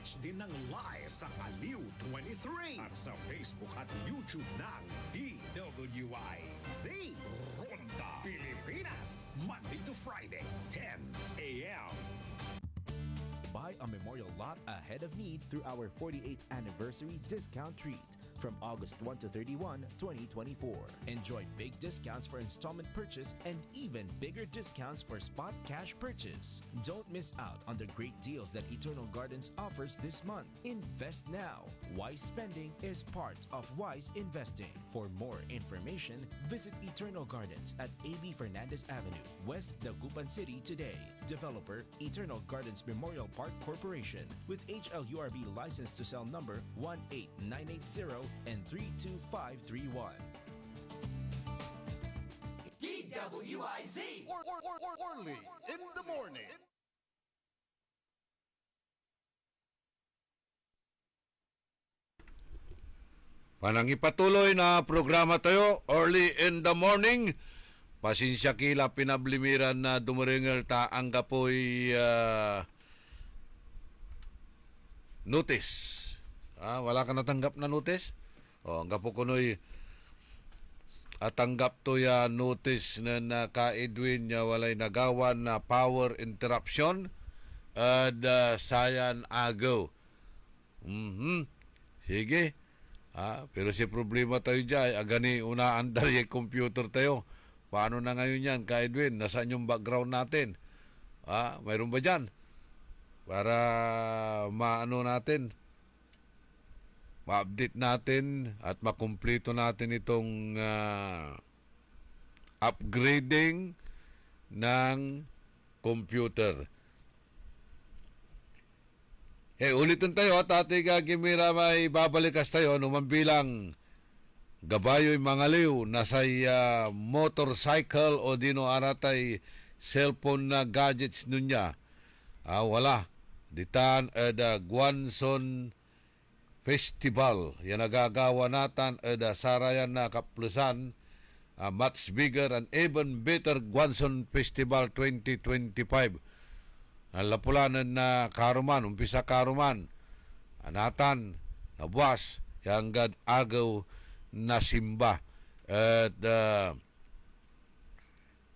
Watch din ng live sa Aliw 23 at sa Facebook at YouTube ng DWIZ Ronda Pilipinas. Monday to Friday, 10 a.m. Buy a memorial lot ahead of need through our 48th anniversary discount treat from August 1 to 31, 2024. Enjoy big discounts for installment purchase and even bigger discounts for spot cash purchase. Don't miss out on the great deals that Eternal Gardens offers this month. Invest now. Wise spending is part of wise investing. For more information, visit Eternal Gardens at AB Fernandez Avenue, West Dagupan City today. Developer, Eternal Gardens Memorial Park Corporation with HLURB license to sell number 18980 and 32531. DWIZ Early in the morning. Panangipatuloy na programa tayo early in the morning. Pasensya kila pinablimiran na dumuringal ta ang gapoy notice. Wala ka natanggap na notice? Ang gapo ko noy atanggap to ya notice na ka Edwin niya walay nagawan na power interruption at sayan agaw. Sige. Pero si problema tayo dyan, agani una andar yung computer tayo. Paano na ngayon yan, ka Edwin? Nasaan yung background natin? Mayroon ba dyan? Para maano natin, ma-update natin at makumpleto natin itong upgrading ng computer. Ulitin tayo at ati Gimira may babalikas tayo numambilang gabayo'y mangaliw nasay motorcycle o dino aratay cellphone na gadgets nunya. Wala. Ditan Guanson Festival. Yan nagagawa natin sarayan na kaplusan much bigger and even better Guanson Festival 2025. Lapulanan na karuman, umpisa karuman. Anatan, nabuas, yanggad agaw na simba. At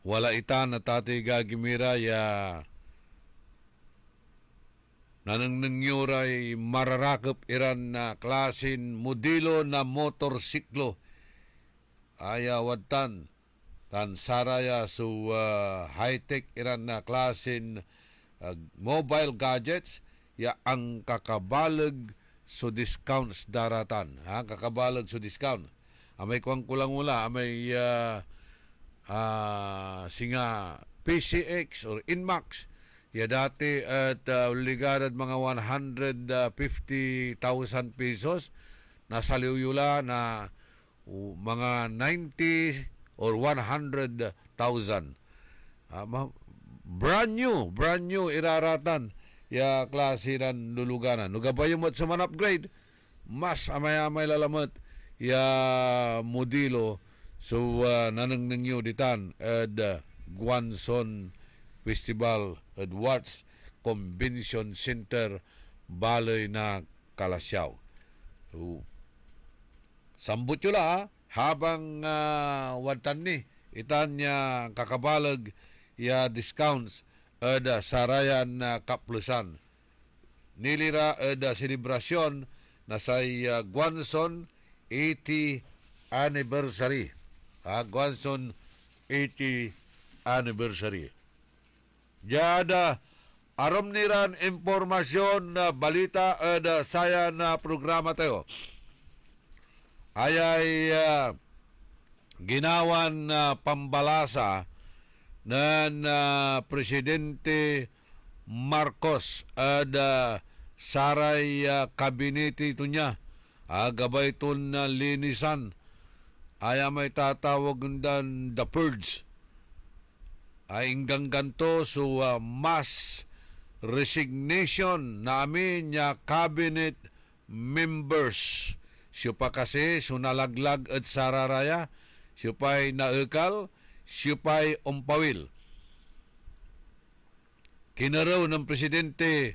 wala ita na Tatay Gagimira ya nanangyuray mararakap iran na klasin modelo na motorsiklo. Ayawatan tan saraya su high-tech iran na klasin mobile gadgets ya ang kakabalag so discounts daratan. Kakabalag so discount. Amay kuang kulang mula, amay singa PCX or Inmax. Ya dati at ligadad mga 150,000 pesos. Nasaliwyula na mga 90 or 100,000. Brand new iraratan ya klase ng luluganan. Nugabayo mo't sa man upgrade, mas amay-amay lalamot ya modelo so nanangnangyo ditan at Guanson Festival at Watts Convention Center Baloy na Kalasyaw. So, sambut yun habang watan ni itan niya kakabalag ya discounts ada sarayan na kaplusan. Nilira ada selebrasyon na sa Guanson 80 anniversary. Guanson 80 anniversary. Yada aram niran impormasyon na balita ada saya na programa tayo. Ayay ginawan na pambalasa ng Presidente Marcos at saray kabinete ito niya. Gabay ito na linisan. May tatawag ng the purge. Inggang ganto so mass resignation namin niya cabinet members. Siya pa kasi sunalaglag at sararaya. Siya pa'y naekal. Siyupay umpawil. Kinaraw ng Presidente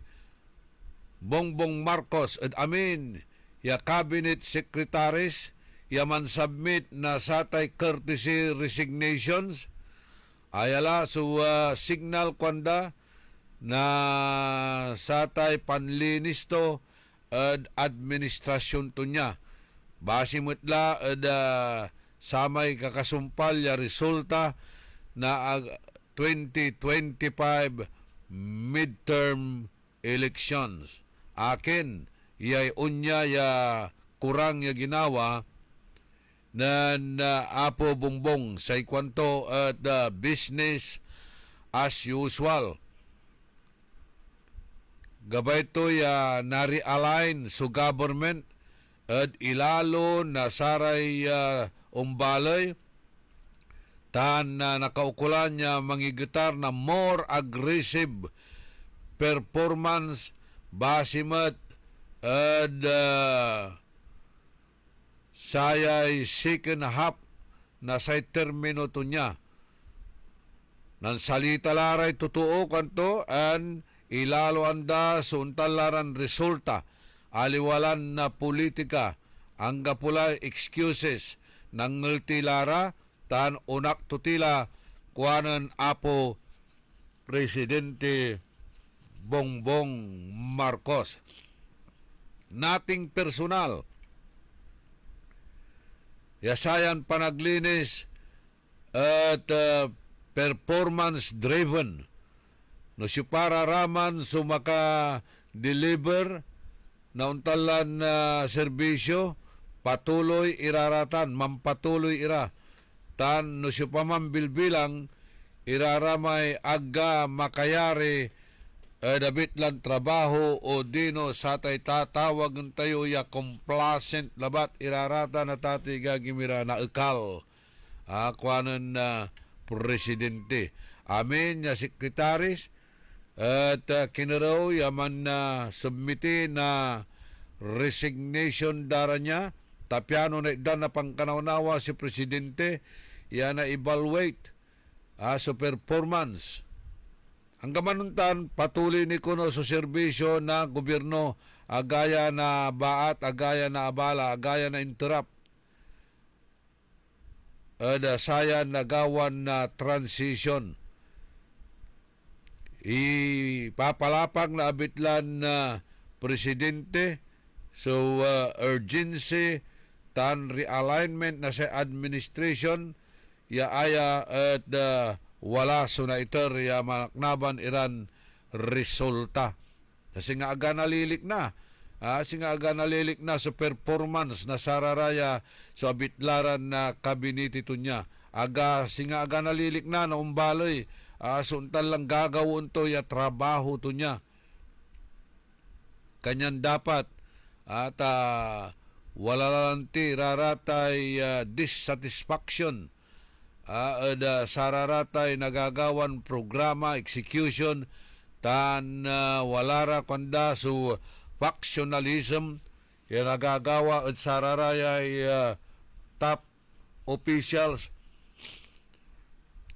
Bongbong Marcos at amin ya cabinet secretaries yaman submit na satay courtesy resignations ayala signal kwanda na satay panlinisto at administrasyon to niya. Basi mutla at samay kakasumpal ya resulta na 2025 midterm elections. Akin, yay unya ya kurang ya ginawa na Apo Bongbong sa ikwanto at business as usual. Gabay to ya nari-align sa government at ilalo na saray umbalay tan nakaukulan niya mangigitar na more aggressive performance basimat at sayay second half na say termino to niya. Nan salita laray totoo kanto an ilalo anda suntalaran resulta aliwalan na politika ang gapula excuses ng ngultilara tan unak tutila kuanan Apo Presidente Bongbong Marcos. Nating personal. Yasayan panaglinis at performance driven. No si para raman sumaka deliver na untalan na serbisyo patuloy iraratan mampatuloy ira tan no si pamambilbilang iraramay aga makayari dabit lang trabaho o dino satay tatawag ng tayo ya complacent labat irarata na tati gagimira na ikal kuanan na presidente amin ya sekretaris at kinaraw yaman na submiti na resignation dara niya tapyano na idan na pangkanawnawa si presidente yan na evaluate sa performance. Ang kamanuntan patuloy ni kuno sa serbisyo na gobyerno agaya na baat, agaya na abala, agaya na interrupt. Sayan nagawan na transition. Ipapalapag na abitlan na presidente so urgency tan realignment na sa administration ya aya at wala sunaiter ya manaknaban iran resulta kasi nga aga nalilik na sa performance na sararaya sa abitlaran na kabinete to niya aga nalilik na umbaloy suntan lang gagawon to ya trabaho to niya kanyan dapat at wala lang ti raratay dissatisfaction sararatay nagagawan programa execution tan walara kanda su factionalism ya nagagawa at sararayay top officials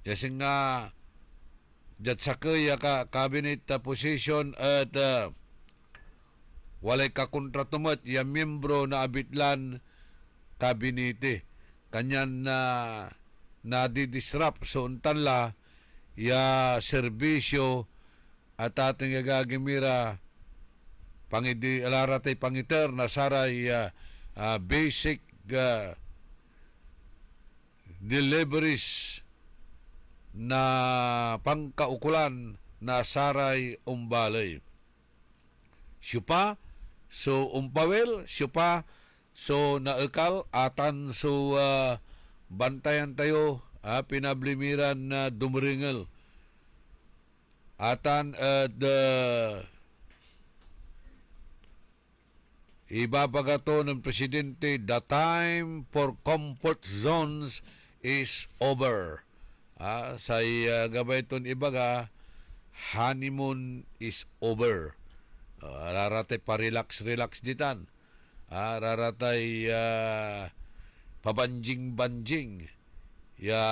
kasi nga jat sakay ka cabinet position at walay kakontratumat ya miyembro na abitlan kabinete kanyan na didisrupt so untanla ya serbisyo at ating gagimira pangidi alaratay pangiter na saray basic deliveries na pangkaukulan na saray umbalay. Syupa so umpawel, syupa so naekal atan so bantayan tayo pinablimiran na dumringel atan ibabagato ng presidente the time for comfort zones is over sa gabay ton ibaga honeymoon is over raratay pa-relax ditan raratay pabanjing-banjing ya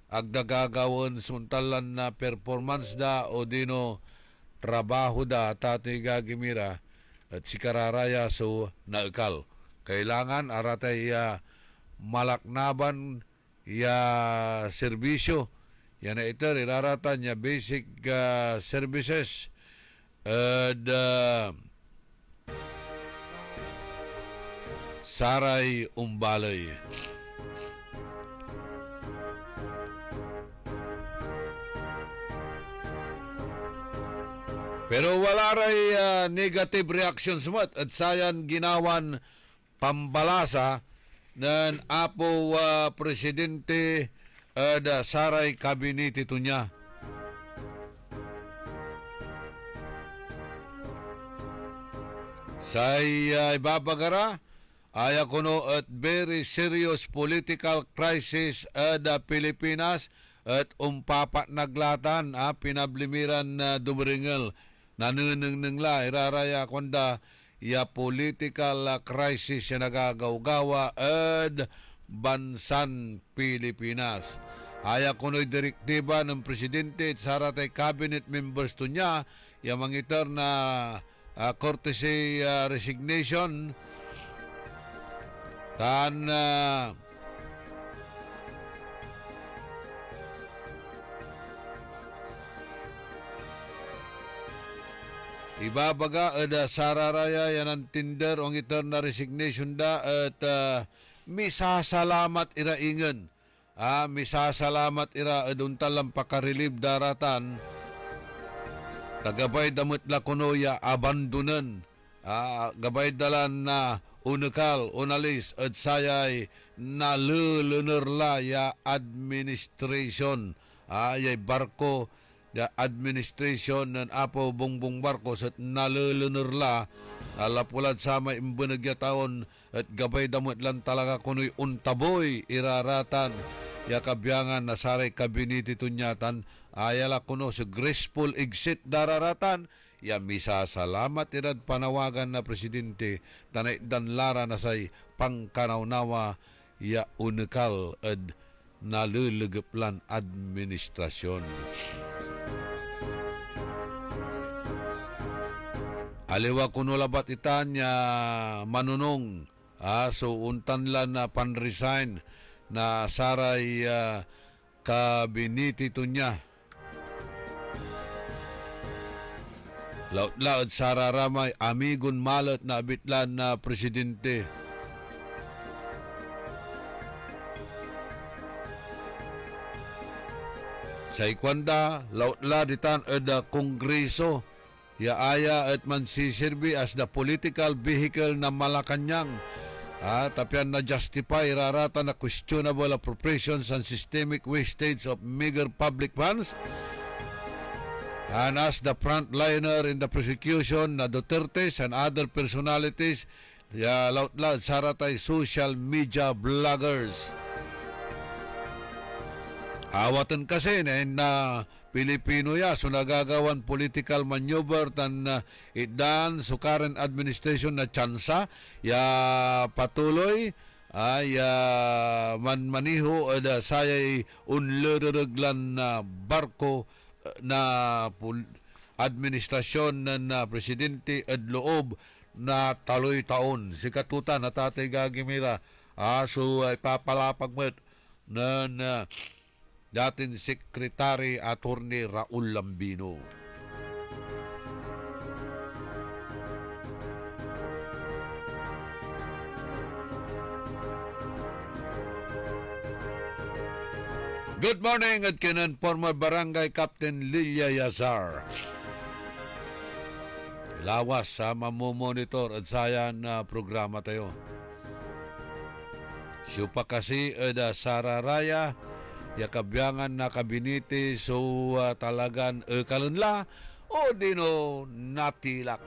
agdagagawon suntalan na performance da o dino trabaho da tatay gagimira at si kararaya so naikal. Kailangan aratay malaknaban ya serbisyo. Yan na ito, iraratan ya basic services at saray umbalay. Pero wala ray negative reactions mat at sayan ginawan pambalasa ng apo presidente da saray kabinet ito niya. Say ibabagara aya kuno at very serious political crisis da Pilipinas at umpapat naglatan pinablimiran na dumaringel nanuneng la iraraya konda ya political crisis na nagagawgawa ad bansan Pilipinas. Aya kuno'y direktiba ng presidente at saratay cabinet members to niya ya mangitar na courtesy resignation tan ibabaga ada sararaya yan ang tinder ang itar na resignation da at misasalamat ira ingan. Misasalamat ira aduntalang pakarelib daratan tagabay damot la kunoya abandonan. Gabay dalan na unakal, unalis at sayay nalulunerla ya administration. Yay barko the administration ng Apo Bongbong Marcos at nalulunerla alapulad sa may imbanagya taon at gabay damot lang talaga kuno'y untaboy iraratan ya kabyangan na saray kabiniti tunyatan ayala kuno sa graceful exit dararatan ya misa salamat irad panawagan na presidente tanay danlara na say pangkanawnawa ya unikal at nalulugaplan administrasyon. Aliwa kuno labat itan ya manunong so untan lang na panresign na saray kabiniti to niya. Laut sararamay amigon malot na abitlan na presidente. Sa ikwanda, lautla ditan ada kongreso ya aya at mansisirbi as the political vehicle na Malacanang. Tapian na justify rarata na questionable appropriations and systemic wastage of meager public funds. And as the frontliner in the prosecution na Dutertes and other personalities, ya laut-laut saratay social media bloggers. Awatan kasi na Pilipino ya so nagagawan political maneuver tan idan so current administration na tsansa ya patuloy ay maniho ada sayay unlerreglan na barko na administrasyon na presidente at loob na taloy taon si katutan na tatay gagimira so ay papalapag met na dating Secretary Attorney Raul Lambino. Good morning at kinan former Barangay Captain Lilia Yazar. Lawas sa mamomonitor at sayan na programa tayo. Siya pa kasi ada sararaya ya kabyangan na kabinete so talagan kalunla o dino natilak.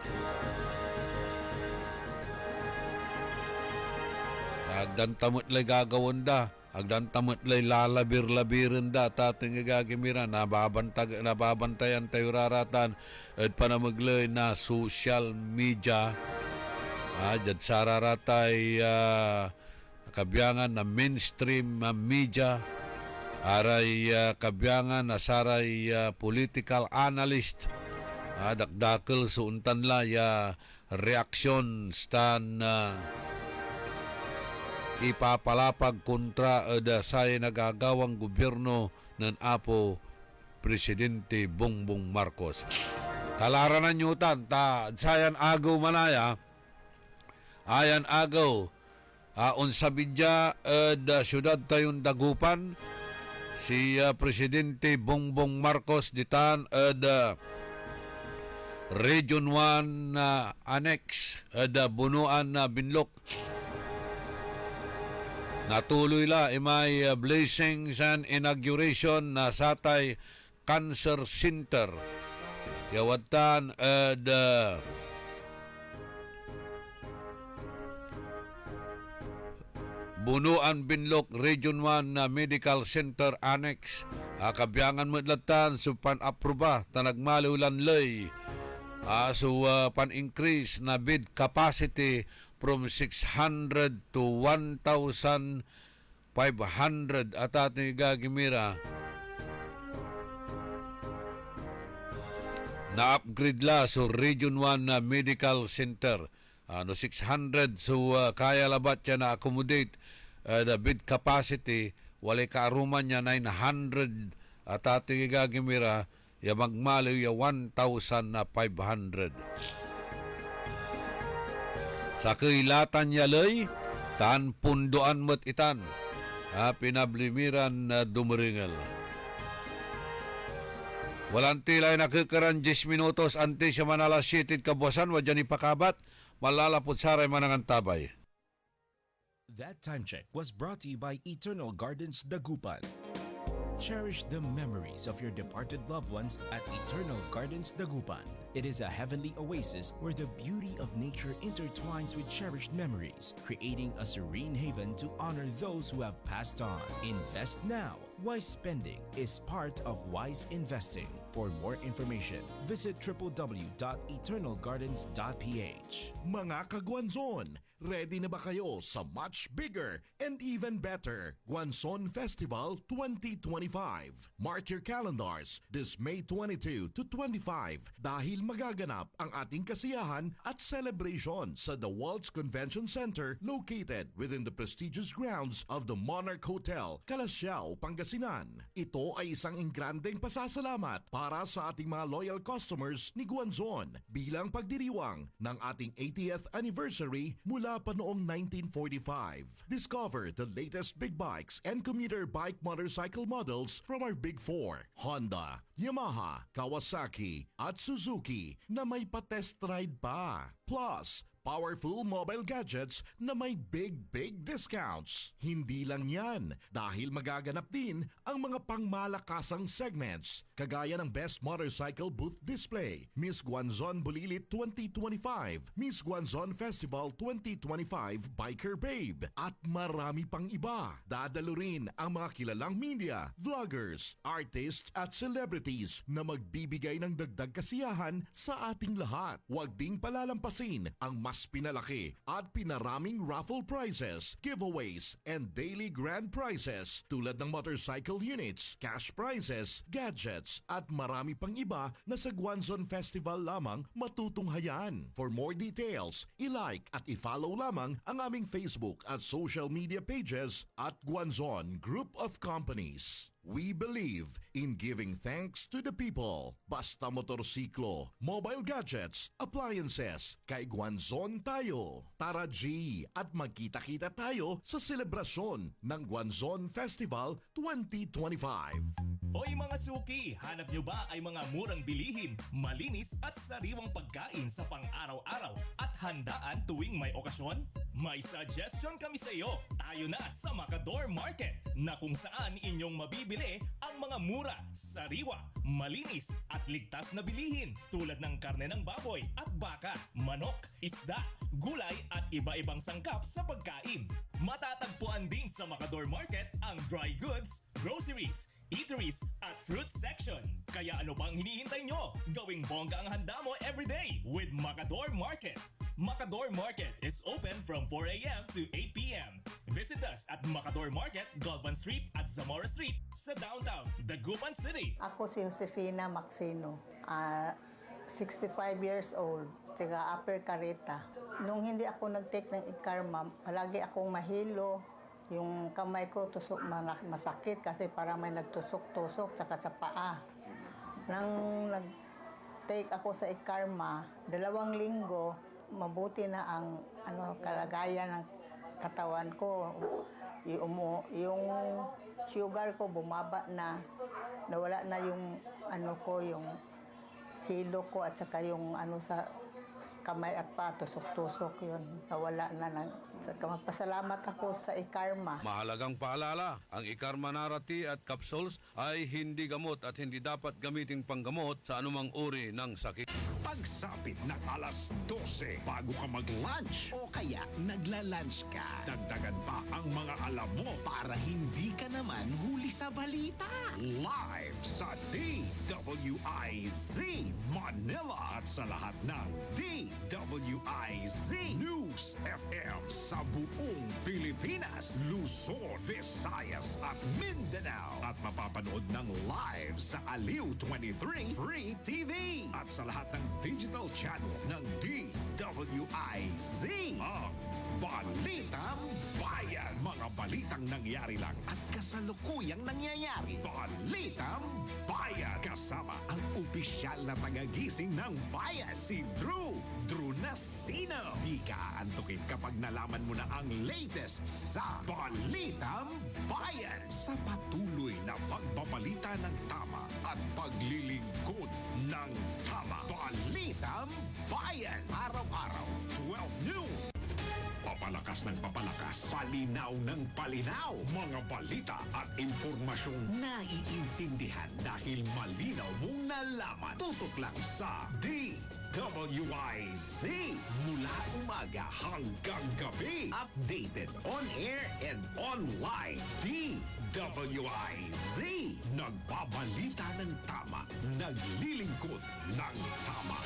Agdan tamot lay gagawin da. Agdan tamot lay lalabir-labirin da. Tating gagimira nababantayan tayo raratan at panamaglay na social media. Dyan sararatay kabyangan na mainstream media. Aray kabyangan na saray political analyst Dakdakel suuntan la ya reaksyon stan ipapalapag kontra sa nagagawang gobyerno ng Apo Presidente Bongbong Marcos. Talaranan nyutan ta sayan agaw manaya ayan agaw unsa bidya da syudad tayon Dagupan si Presidente Bongbong Marcos ditan Region 1 Annex Bunuan na Binlok. Natuloy la imay blessings and inauguration na Satay Cancer Center. Yawatan Bunuan Binlok Region 1 na Medical Center Annex. Kabiyangan madlatan supan aproba tanagmalulan lay. Pan-increase na bed capacity from 600 to 1,500 at ating gagimira na-upgrade la so Region 1 na Medical Center. 600 so kaya labat siya na-accommodate the bed capacity. Walay kaaruman niya 900 at ating gagimira ya magmalo ya 1,500. Sa kailatan niya lay, tan pundoan mo't itan, pinablimiran na dumaringal. Walang tilay nakikaran 10 minutos ante siya manala sitid kabuasan, wadyan ipakabat, malalapot saray manangan tabay. That time check was brought to you by Eternal Gardens Dagupan. Cherish the memories of your departed loved ones at Eternal Gardens Dagupan. It is a heavenly oasis where the beauty of nature intertwines with cherished memories, creating a serene haven to honor those who have passed on. Invest now. Wise spending is part of wise investing. For more information, visit www.eternalgardens.ph. Mga kagwanzon, ready na ba kayo sa much bigger and even better Guanzon Festival 2025? Mark your calendars this May 22 to 25 dahil magaganap ang ating kasiyahan at celebration sa The Waltz Convention Center located within the prestigious grounds of the Monarch Hotel, Calasiao, Pangasinan. Ito ay isang ingrandeng pasasalamat para sa ating mga loyal customers ni Guanzon bilang pagdiriwang ng ating 80th anniversary mula pa noong 1945. Discover the latest big bikes and commuter bike motorcycle models from our Big Four, Honda, Yamaha, Kawasaki at Suzuki na may pa-test ride pa. Plus, powerful mobile gadgets na may big discounts. Hindi lang yan, dahil magaganap din ang mga pangmalakasang segments, kagaya ng Best Motorcycle Booth Display, Miss Guanzon Bulilit 2025, Miss Guanzon Festival 2025 Biker Babe, at marami pang iba. Dadalo rin ang mga kilalang media, vloggers, artists at celebrities na magbibigay ng dagdag kasiyahan sa ating lahat. Huwag ding palalampasin ang mas pinalaki at pinaraming raffle prizes, giveaways, and daily grand prizes tulad ng motorcycle units, cash prizes, gadgets, at marami pang iba na sa Guanzon Festival lamang matutunghayan. For more details, i-like at i-follow lamang ang aming Facebook at social media pages at Guanzon Group of Companies. We believe in giving thanks to the people. Basta motorsiklo, mobile gadgets, appliances, kay Guanzon tayo. Tara G, at magkita-kita tayo sa selebrasyon ng Guanzon Festival 2025. Hoy mga suki, hanap nyo ba ay mga murang bilihin, malinis at sariwang pagkain sa pang-araw-araw at handaan tuwing may okasyon? May suggestion kami sa iyo. Tayo na sa Macador Market na kung saan inyong mabibili ang mga mura, sariwa, malinis at ligtas na bilihin tulad ng karne ng baboy at baka, manok, isda, gulay at iba-ibang sangkap sa pagkain. Matatagpuan din sa Macador Market ang dry goods, groceries, eateries at fruit section. Kaya ano pang hinihintay nyo? Gawing bongga ang handa mo everyday with Macador Market. Macador Market is open from 4 a.m. to 8 p.m. Visit us at Macador Market, Galvan Street at Zamora Street sa downtown Dagupan City. Ako si Josefina Maxino. 65 years old, taga Upper Carita. Nung hindi ako nag-take ng ikarma, palagi akong mahilo. Yung kamay ko masakit kasi para may nagtusok-tusok saka sa paa. Nang nag-take ako sa ikarma, 2 linggo, mabuti na ang kalagayan ng katawan ko. Yung sugar ko bumaba na, nawala na yung yung hilo ko at saka yung sa kamay at pa, tusok-tusok yun. Nawala na. Magpasalamat ako sa ikarma. Mahalagang paalala, ang Ikarma Narati at capsules ay hindi gamot at hindi dapat gamitin panggamot sa anumang uri ng sakit. Pagsapit ng alas 12 bago ka mag-lunch o kaya nagla-lunch ka, dagdagan pa ang mga alam mo para hindi ka naman huli sa balita. Live sa DWIZ Manila at sa lahat ng DWIZ News FM sa buong Pilipinas, Luzon, Visayas at Mindanao. At mapapanood ng live sa Aliw 23 Free TV at sa lahat ng digital channel ng DWIZ. Ang Balitang Bayan. Mga balitang nangyari lang at kasalukuyang nangyayari. Balitang Bayan. Kasama ang opisyal na tagagising ng bayan, si Drew Nasino. Di ka aantukin kapag nalaman mo na ang latest sa Balitang Bayan. Sa patuloy na pagbabalita ng tama at paglilingkod ng tama. Balitang Bayan. Araw-araw, 12 noon. Papalakas ng papalakas, palinaw ng palinaw. Mga balita at impormasyong naiintindihan dahil malinaw mong nalaman. Tutok lang sa DWIZ. Mula umaga hanggang gabi. Updated on air and online. DWIZ. Nagbabalita ng tama. Naglilingkod ng tama.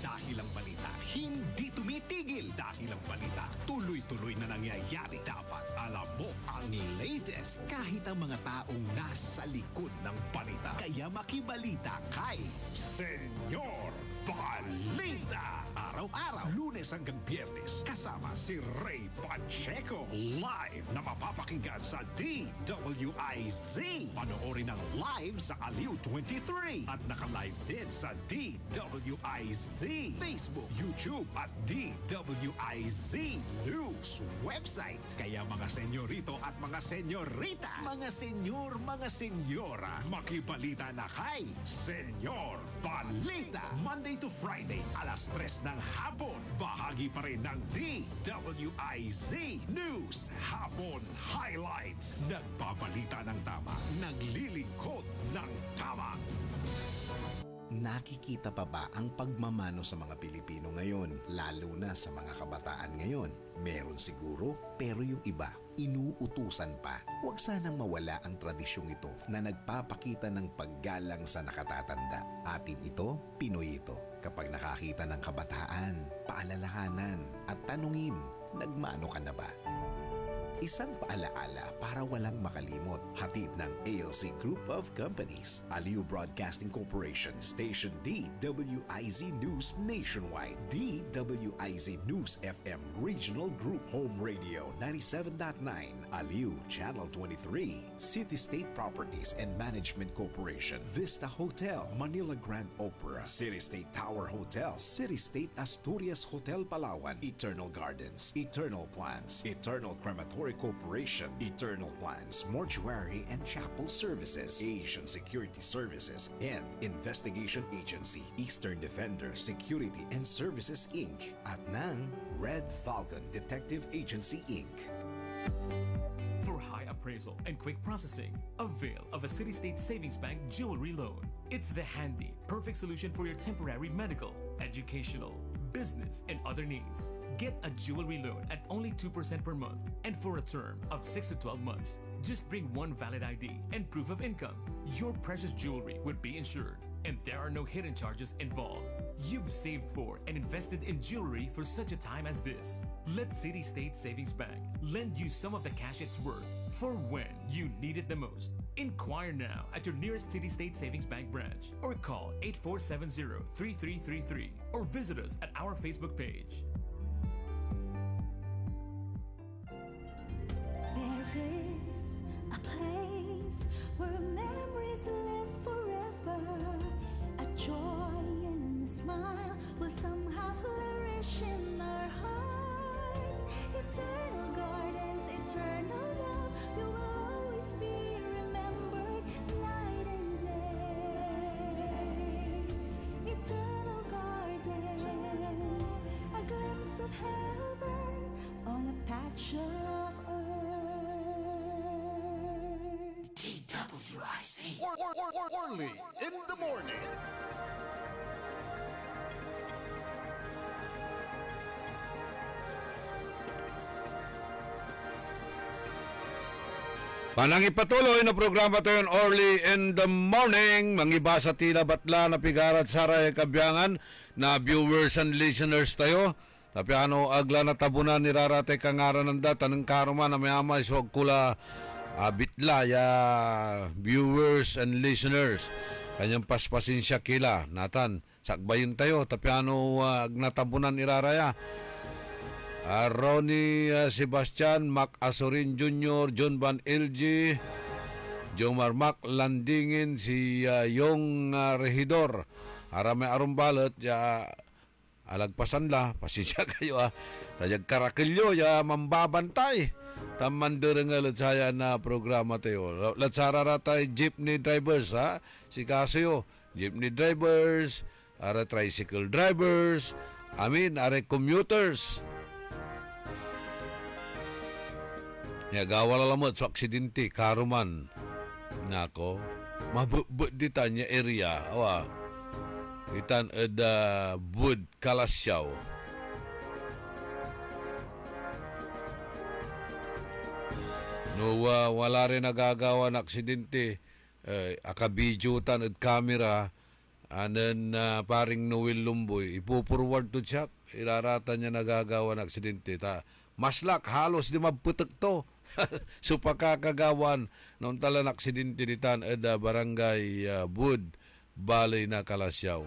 Dahil ang balita hindi tumitigil. Dahil ang balita tuloy-tuloy na nangyayari. Dapat alam mo ang latest kahit ang mga taong nasa likod ng balita. Kaya makibalita kay Senyor Balita. Araw-araw, Lunes hanggang Biyernes, kasama si Ray Pacheco. Live na mapapakinggan sa DWIZ. Panoorin ang live sa Aliw 23 at naka-live din sa DWIZ Facebook, YouTube at DWIZ News website. Kaya mga senyorito at mga senyorita, mga senyor, mga senyora, makibalita na kay Senyor Balita. Monday to Friday, alas 3 ng hapon. Bahagi pa rin ng DWIZ News Hapon Highlights. Nagbabalita ng tama, naglilingkod ng tama. Nakikita pa ba ang pagmamano sa mga Pilipino ngayon, lalo na sa mga kabataan ngayon? Meron siguro, pero yung iba, inuutusan pa. Huwag sanang mawala ang tradisyong ito na nagpapakita ng paggalang sa nakatatanda. Atin ito, Pinoy ito. Kapag nakakita ng kabataan, paalalahanan at tanungin, nagmano ka na ba? Isang paalaala para walang makalimot. Hatid ng ALC Group of Companies, Aliw Broadcasting Corporation, Station DWIZ News Nationwide, DWIZ News FM Regional Group, Home Radio 97.9, Aliw Channel 23, City State Properties and Management Corporation, Vista Hotel, Manila Grand Opera, City State Tower Hotel, City State Asturias Hotel Palawan, Eternal Gardens, Eternal Plans, Eternal Crematory Corporation, Eternal Plans, Mortuary and Chapel Services, Asian Security Services, and Investigation Agency, Eastern Defender Security and Services Inc. at ng Red Falcon Detective Agency Inc. For high appraisal and quick processing, avail of a City State Savings Bank jewelry loan. It's the handy, perfect solution for your temporary medical, educational, business, and other needs. Get a jewelry loan at only 2% per month and for a term of 6 to 12 months. Just bring one valid ID and proof of income. Your precious jewelry would be insured and there are no hidden charges involved. You've saved for and invested in jewelry for such a time as this. Let City State Savings Bank lend you some of the cash it's worth for when you need it the most. Inquire now at your nearest City State Savings Bank branch or call 8470-3333 or visit us at our Facebook page. There is a place where memories live forever. A joy and a smile will somehow flourish in our hearts. Eternal gardens, eternal love, you will always be remembered night and day. Eternal gardens, a glimpse of heaven on a patch of earth. DWIC. Orly in the morning. Panang ipatuloy na programa tayo early in the morning. Mangiba sa tila batla na pigarat saray kabyangan na viewers and listeners tayo. Tapi ano agla na tabunan ni rarate kangaran ng data ng karma na mayama iswag kula bitla ya viewers and listeners. Kanyang paspasin siya kila. Natan, sakbayin tayo. Tapi ano agnatabunan iraraya. Ronnie Sebastian, Mac Asorin Jr., John Van LG, Jomar Mac Landingin, si Yong Regidor, Arame Arumbalot, ya alagpasan la, pasisya kayo Tayag karakilyo, ya mambabantay. Tamandereng latsaya na programa tayo. Latsara tay jeepney drivers si Casio, jeepney drivers, ara tricycle drivers, are commuters. Gawala lamot sa aksidente, karuman. Nako, mabubud ditan niya area. Itan ada bud kalasyaw. No, wala rin nagagawa ng aksidente. Akabidyo tan at camera. Anan paring Noel Lumboy. Ipupurward to siya. Irarata niya nagagawa ng aksidente. Maslak, halos di maputek to. So pakakagawan noong talan aksidente ditan eda barangay Bud Balay na Kalasyaw.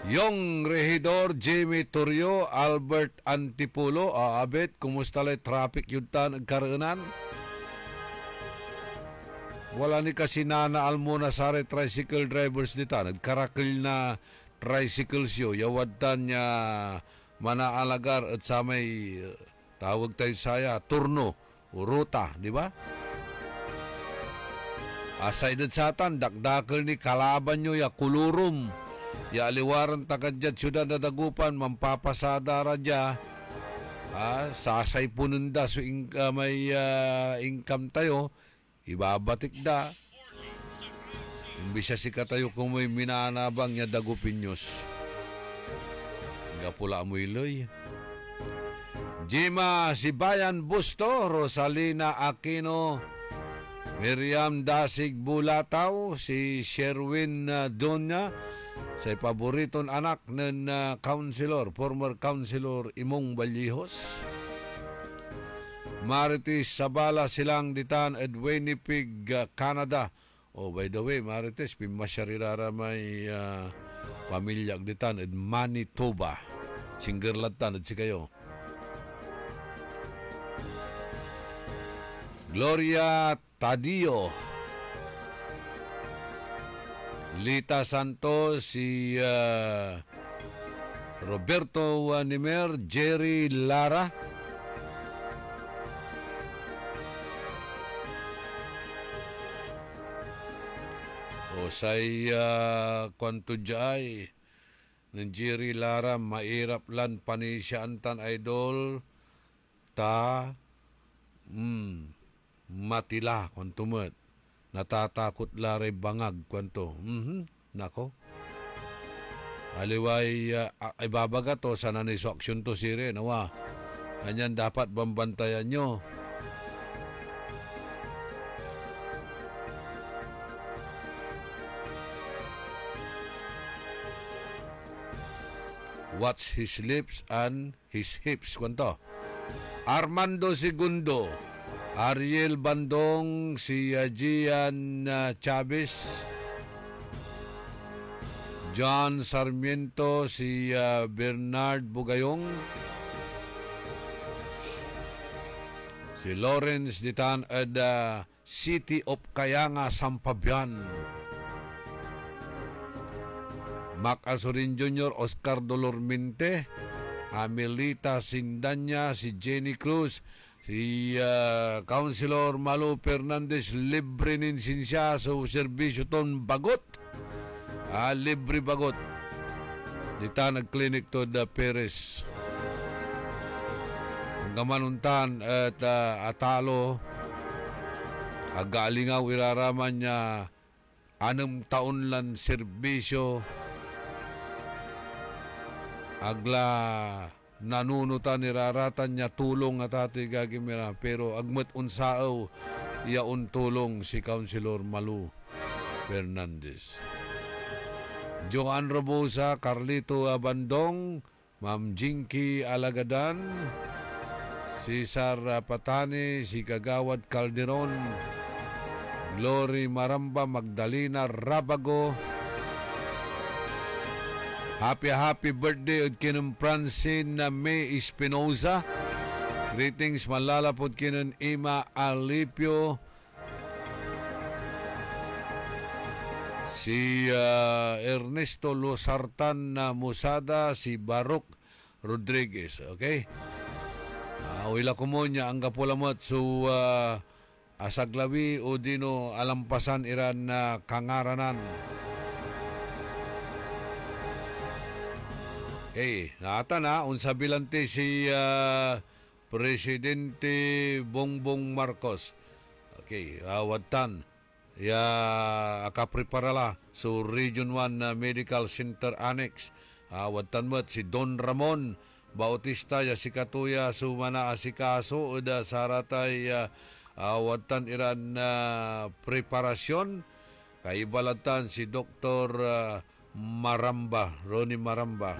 Yung Regidor Jamie Torrio, Albert Antipulo, abet kumusta lay traffic yuntan agkaraanan? Wala ni kasi nana almona sare tricycle drivers ditan nagkarakil na tricycles yo yawadtan niya manaalagar at sa may tawag tayo saya turno o ruta, di ba? Asay din satan dakdakal ni kalaban nyo ya kulurum ya aliwaran takadjad syudad na dagupan mampapasada radya sasay pununda so may income tayo ibabatik da imbisa si katayo kung may minanabang niya dagupinyos pula mo iloy. Jima Sibayan Busto, Rosalina Aquino, Miriam Dasig Bulataw, si Sherwin Donya, sa paboritong anak ng former councilor Imong Balyihos. Marites Sabala silang ditan at Winnipeg, Canada. By the way, Marites, pimasyarira may pamilya ditan at Manitoba. Singgerlatan at si kayo. Gloria Tadio, Lita Santos, si Roberto Nimer, Jerry Lara, say kwanto jay ng Jerry Lara mairap lan panisyaantan idol matila kwanto met natatakot lare bangag kwanto nako aliway ibabaga to sana ni so aksyon to sire nawa kanyan dapat bambantayan nyo. Watch his lips and his hips. Kwanto? Armando Segundo, Ariel Bandong, si Gian Chavez, John Sarmiento, si Bernard Bugayong, si Lawrence Ditan at City of Kayanga, Sampabian, Mac Azurin Jr., Oscar Dolormente, Amelita Sindanya, si Jenny Cruz, si Councilor Malu Fernandez, libre ninsin siya sa serbisyo ton bagot. Libre bagot. Dita nag-clinic to the Perez. Ang gamanuntan at atalo, agalingaw iraraman niya 6 taon lang serbisyo. Agla nanunutan niraratan niya tulong at ati gagimira. Pero agmat unsaaw yaon tulong si Councilor Malu Fernandez. Joan Robosa, Carlito Abandong, Ma'am Jinky Alagadan, Cesar Patani, si Kagawad Calderon, Glory Maramba, Magdalena Rabago. Happy birthday od kinong Francine na May Espinoza. Greetings malalapod kinong Ima Alipio. Si Ernesto Losartan na Musada, si Baruch Rodriguez. Okay? Wila ko mo niya ang kapulamot so asaglawi o dino alampasan iran na kangaranan. Okay, naata na, unsa bilante si Presidente Bongbong Marcos. Okay, watan. Akapreparala so Region 1 Medical Center Annex. Watan mo si Don Ramon Bautista ya si Katuya sumana asikaso uda saratay watan iran preparasyon. Kaibalatan si Dr. Maramba, Ronnie Maramba.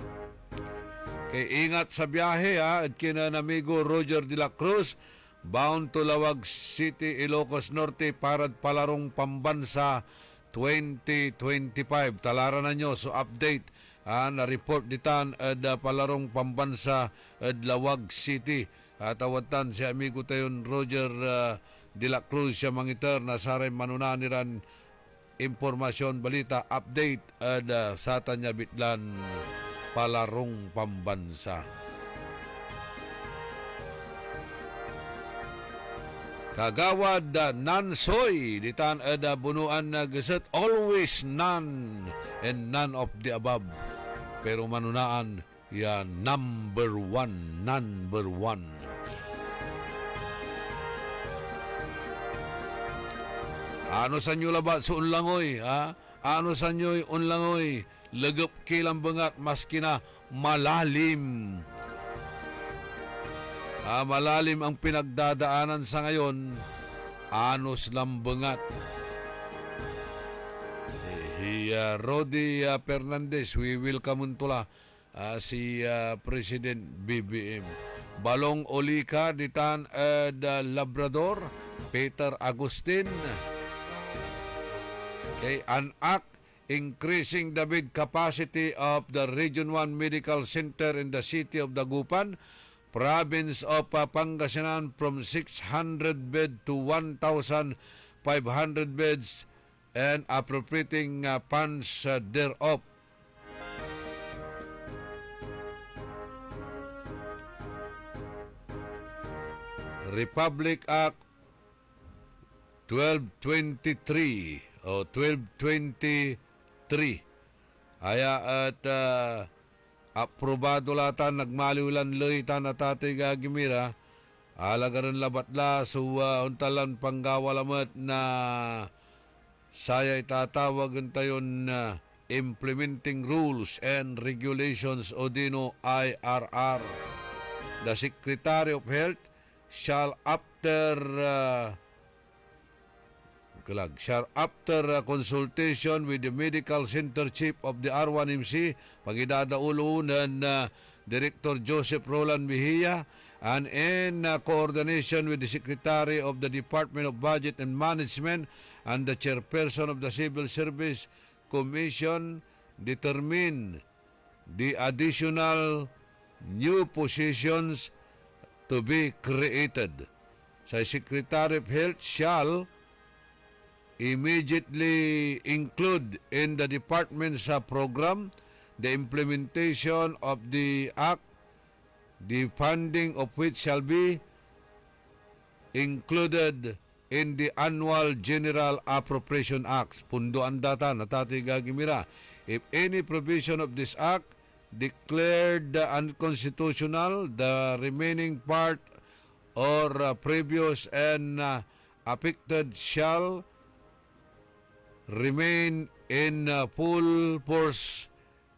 Kay ingat sa biyahe at kinanamigo Roger de la Cruz, bound to Lawag City, Ilocos Norte, parad palarong pambansa 2025. Talaran na nyo, so update na-report ditan palarong pambansa Lawag City. Tawatan si amigo tayon Roger de la Cruz siya mangiter na saray manunaniran impormasyon, balita, update sa tanya bitlan palarong pambansa. Kagawad Nansoy ditan bunuan na gaset always none and none of the above. Pero manunaan ya number one. Ano sa inyo labat sa unlangoy, Ano sa inyo unlangoy? Lagap kilang bangat maski na malalim. Malalim ang pinagdadaanan sa ngayon, anos lambangat. Rodi Fernandez, we welcome untula si President BBM. Balong Olika, ditan Labrador, Peter Agustin. Okay, anak increasing the bed capacity of the Region 1 Medical Center in the city of Dagupan, province of Pangasinan from 600 bed to 1,500 beds and appropriating funds thereof. Republic Act 1223 o 1223 aya at aprobado latan nagmaliwlan loitan at tatay gagimira alagaran labatla so untalan panggawalamat na saya itatawagan tayon implementing rules and regulations o dino IRR. The Secretary of Health shall after consultation with the medical center chief of the R1MC, pagidadaulo ng Director Joseph Roland Mejia, and in coordination with the Secretary of the Department of Budget and Management and the Chairperson of the Civil Service Commission, determine the additional new positions to be created. Sa Secretary of Health shall immediately include in the department's program the implementation of the Act, the funding of which shall be included in the Annual General Appropriation Acts. Punduan data, natati gagimira. If any provision of this Act declared unconstitutional, the remaining part or previous and affected shall remain in full force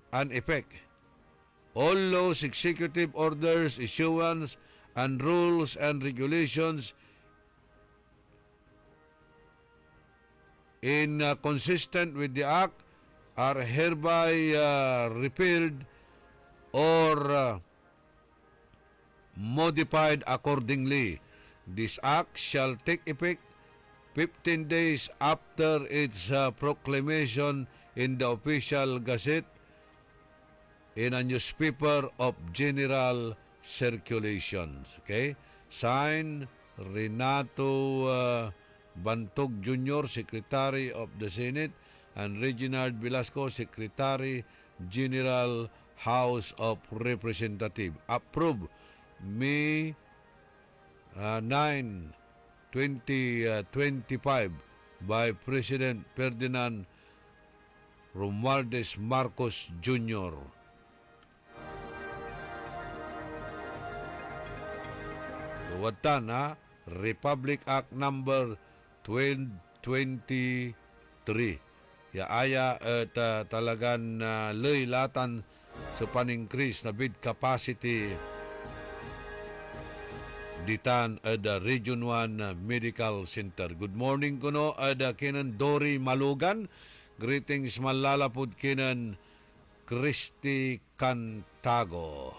and effect. All laws, executive orders, issuance, and rules and regulations consistent with the Act are hereby repealed or modified accordingly. This Act shall take effect 15 days after its proclamation in the official gazette in a newspaper of general circulation. Okay? Signed, Renato Bantog Jr., Secretary of the Senate, and Reginald Velasco, Secretary General, House of Representatives. Approved May 9, 2025 by President Ferdinand Romualdez Marcos Jr. Watan, Republic Act number 1223. Aya at talagan laylatan sa pan-increase na bed capacity ditan at Region 1 Medical Center. Good morning kuno at kinan Dory Malugan. Greetings malalapod kinan Christy Cantago.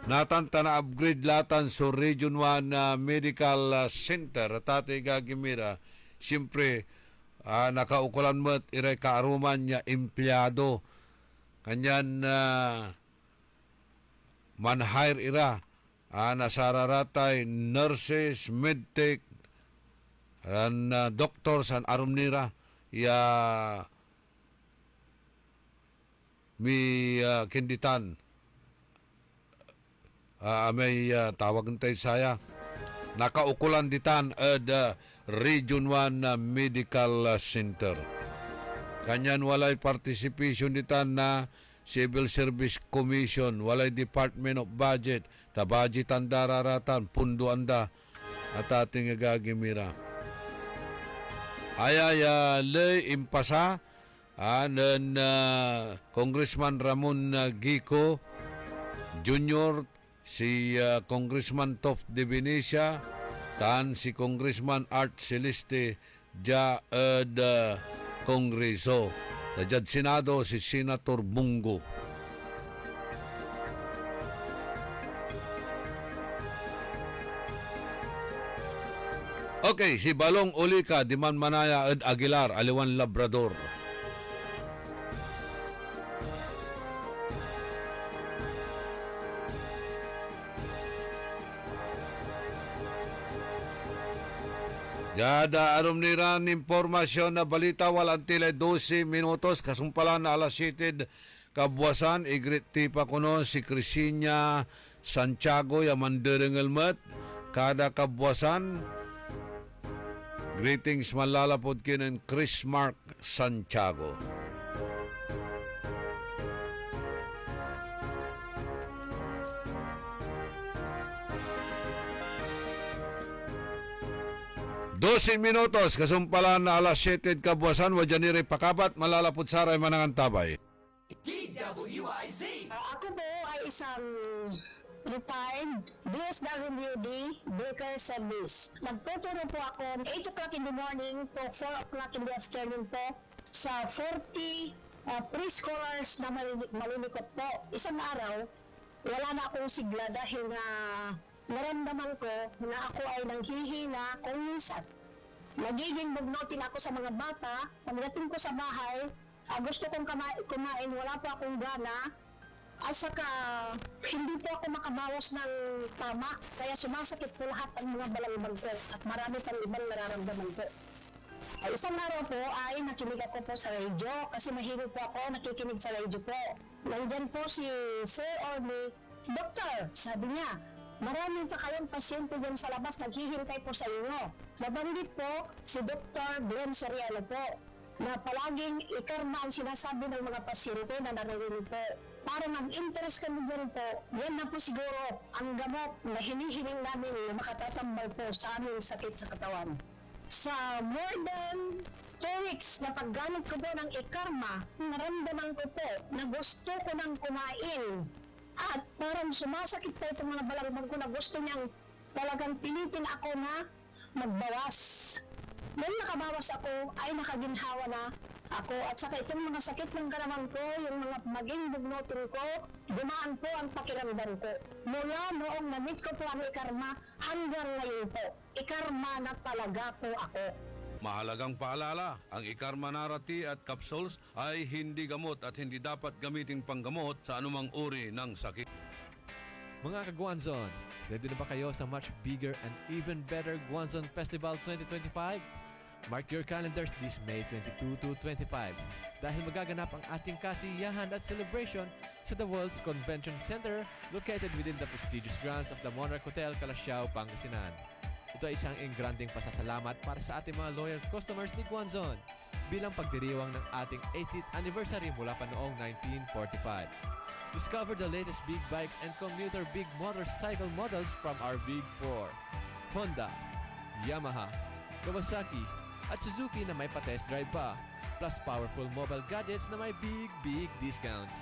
Natanta na upgrade latan sa Region 1 Medical Center. Tatay gagimira, siyempre, nakaukulan mo't iray kaaruman niya empleyado. Kanyan man-hire ira. Nasararatay nurses, medtech, and doctors and arumnira. Mi kinditan. May tawagan tayo saya. Nakaukulan ditan at Region 1 Medical Center. Kanyan walay participation ditan na Civil Service Commission, walay Department of Budget, budgetan dararatan, punduan da, at ating gagimira. Ayaya lay impasa, anan Congressman Ramon Gico Jr., si Congressman Tof de Venecia, tan si Congressman Art Celeste ja Kongreso. Najad Senado si Senator Bungo. Okay, si Balong Ulika, Diman Manaya at Aguilar, Aliwan Labrador. Yada arum niran impormasyon na balita walang tila 12 minutos kasumpalan na alas 7 kabuwasan igrit tipa kuno si Crisina Santiago yamanderengelmet kada kabuwasan. Greetings malalapod kinin Chris Mark Santiago. Dosin minutos, kasumpalan na alas 7 kabuwasan, wajaniri pakabat, malalapot saray manangan tabay. DWIZ! Ako po ay isang retired DSWD breaker service. Nagtuturo po ako 8 o'clock in the morning to 4 o'clock in the afternoon po sa 40 preschoolers na malilikot po. Isang araw, wala na akong sigla dahil na naramdaman ko na ako ay nanghihina kung minsan. Nagiging bugnutin ako sa mga bata. Pagdating ko sa bahay, gusto kong kumain, wala pa akong gana. At saka, hindi po ako makabawas ng tama. Kaya sumasakit po lahat ang mga balagbag ko at marami pang ibang nararamdaman ko. Isang araw po ay nakinig ako po sa radio kasi mahilig po ako nakikinig sa radio po. Nandyan po si Sir Orly, Doktor, sabi niya, maraming pa kayong pasyente dyan sa labas naghihintay po sa inyo. Nabanggit po si Dr. Glenn Soriano po na palaging ikarma ang sinasabi ng mga pasyente na naririnig po. Para mag-interest kami dyan po, yan na po siguro ang gamot na hinihiling namin na makatatambal po sa aming sakit sa katawan. Sa more than 2 weeks na paggamit ko po ng ikarma, naramdaman ko po na gusto ko nang kumain. At parang sumasakit po itong mga balagbag ko na gusto niyang talagang pilitin ako na magbawas. Nung nakabawas ako, ay nakaginhawa na ako. At saka itong mga sakit ng katawan ko, yung mga maging bugnutin ko, gumaan po ang pakiramdam ko. Mula noong na-meet ko po ang ikarma, hanggang ngayon po, ikarma na talaga po ako. Mahalagang paalala, ang Ikarma Narati at capsules ay hindi gamot at hindi dapat gamiting panggamot sa anumang uri ng sakit. Mga ka-Guanzon, ready na ba kayo sa much bigger and even better Guanzon Festival 2025? Mark your calendars this May 22 to 25 dahil magaganap ang ating kasiyahan at celebration sa The World's Convention Center located within the prestigious grounds of the Monarch Hotel, Calasiao, Pangasinan. Ito ay isang engranding pasasalamat para sa ating mga loyal customers ni Guanzon bilang pagdiriwang ng ating 80th anniversary mula pa noong 1945. Discover the latest big bikes and commuter big motorcycle models from our Big Four: Honda, Yamaha, Kawasaki, at Suzuki na may pa-test drive pa, plus powerful mobile gadgets na may big discounts.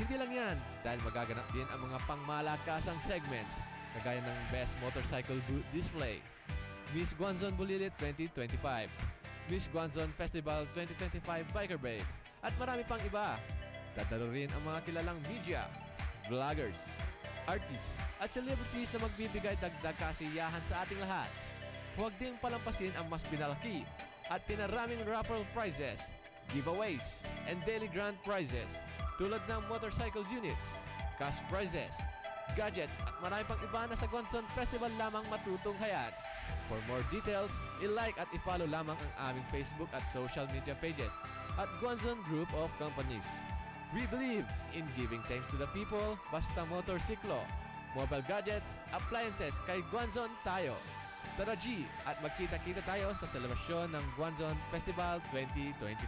Hindi lang yan, dahil magaganap din ang mga pangmalakasang segments kagaya ng Best Motorcycle Boot Display, Miss Guanzon Bulilit 2025, Miss Guanzon Festival 2025 Biker Brave, at marami pang iba. Dadalo rin ang mga kilalang media, vloggers, artists, at celebrities na magbibigay dagdag kasiyahan sa ating lahat. Huwag ding palampasin ang mas pinalaki at pinaraming raffle prizes, giveaways, and daily grand prizes tulad ng motorcycle units, cash prizes, gadgets at marami pang iba na sa Guanzon Festival lamang matutunghayan. For more details, i-like at i-follow lamang ang aming Facebook at social media pages at Guanzon Group of Companies. We believe in giving thanks to the people, basta motorsiklo, mobile gadgets, appliances, kay Guanzon tayo. Tara G, at magkita-kita tayo sa selebrasyon ng Guanzon Festival 2025.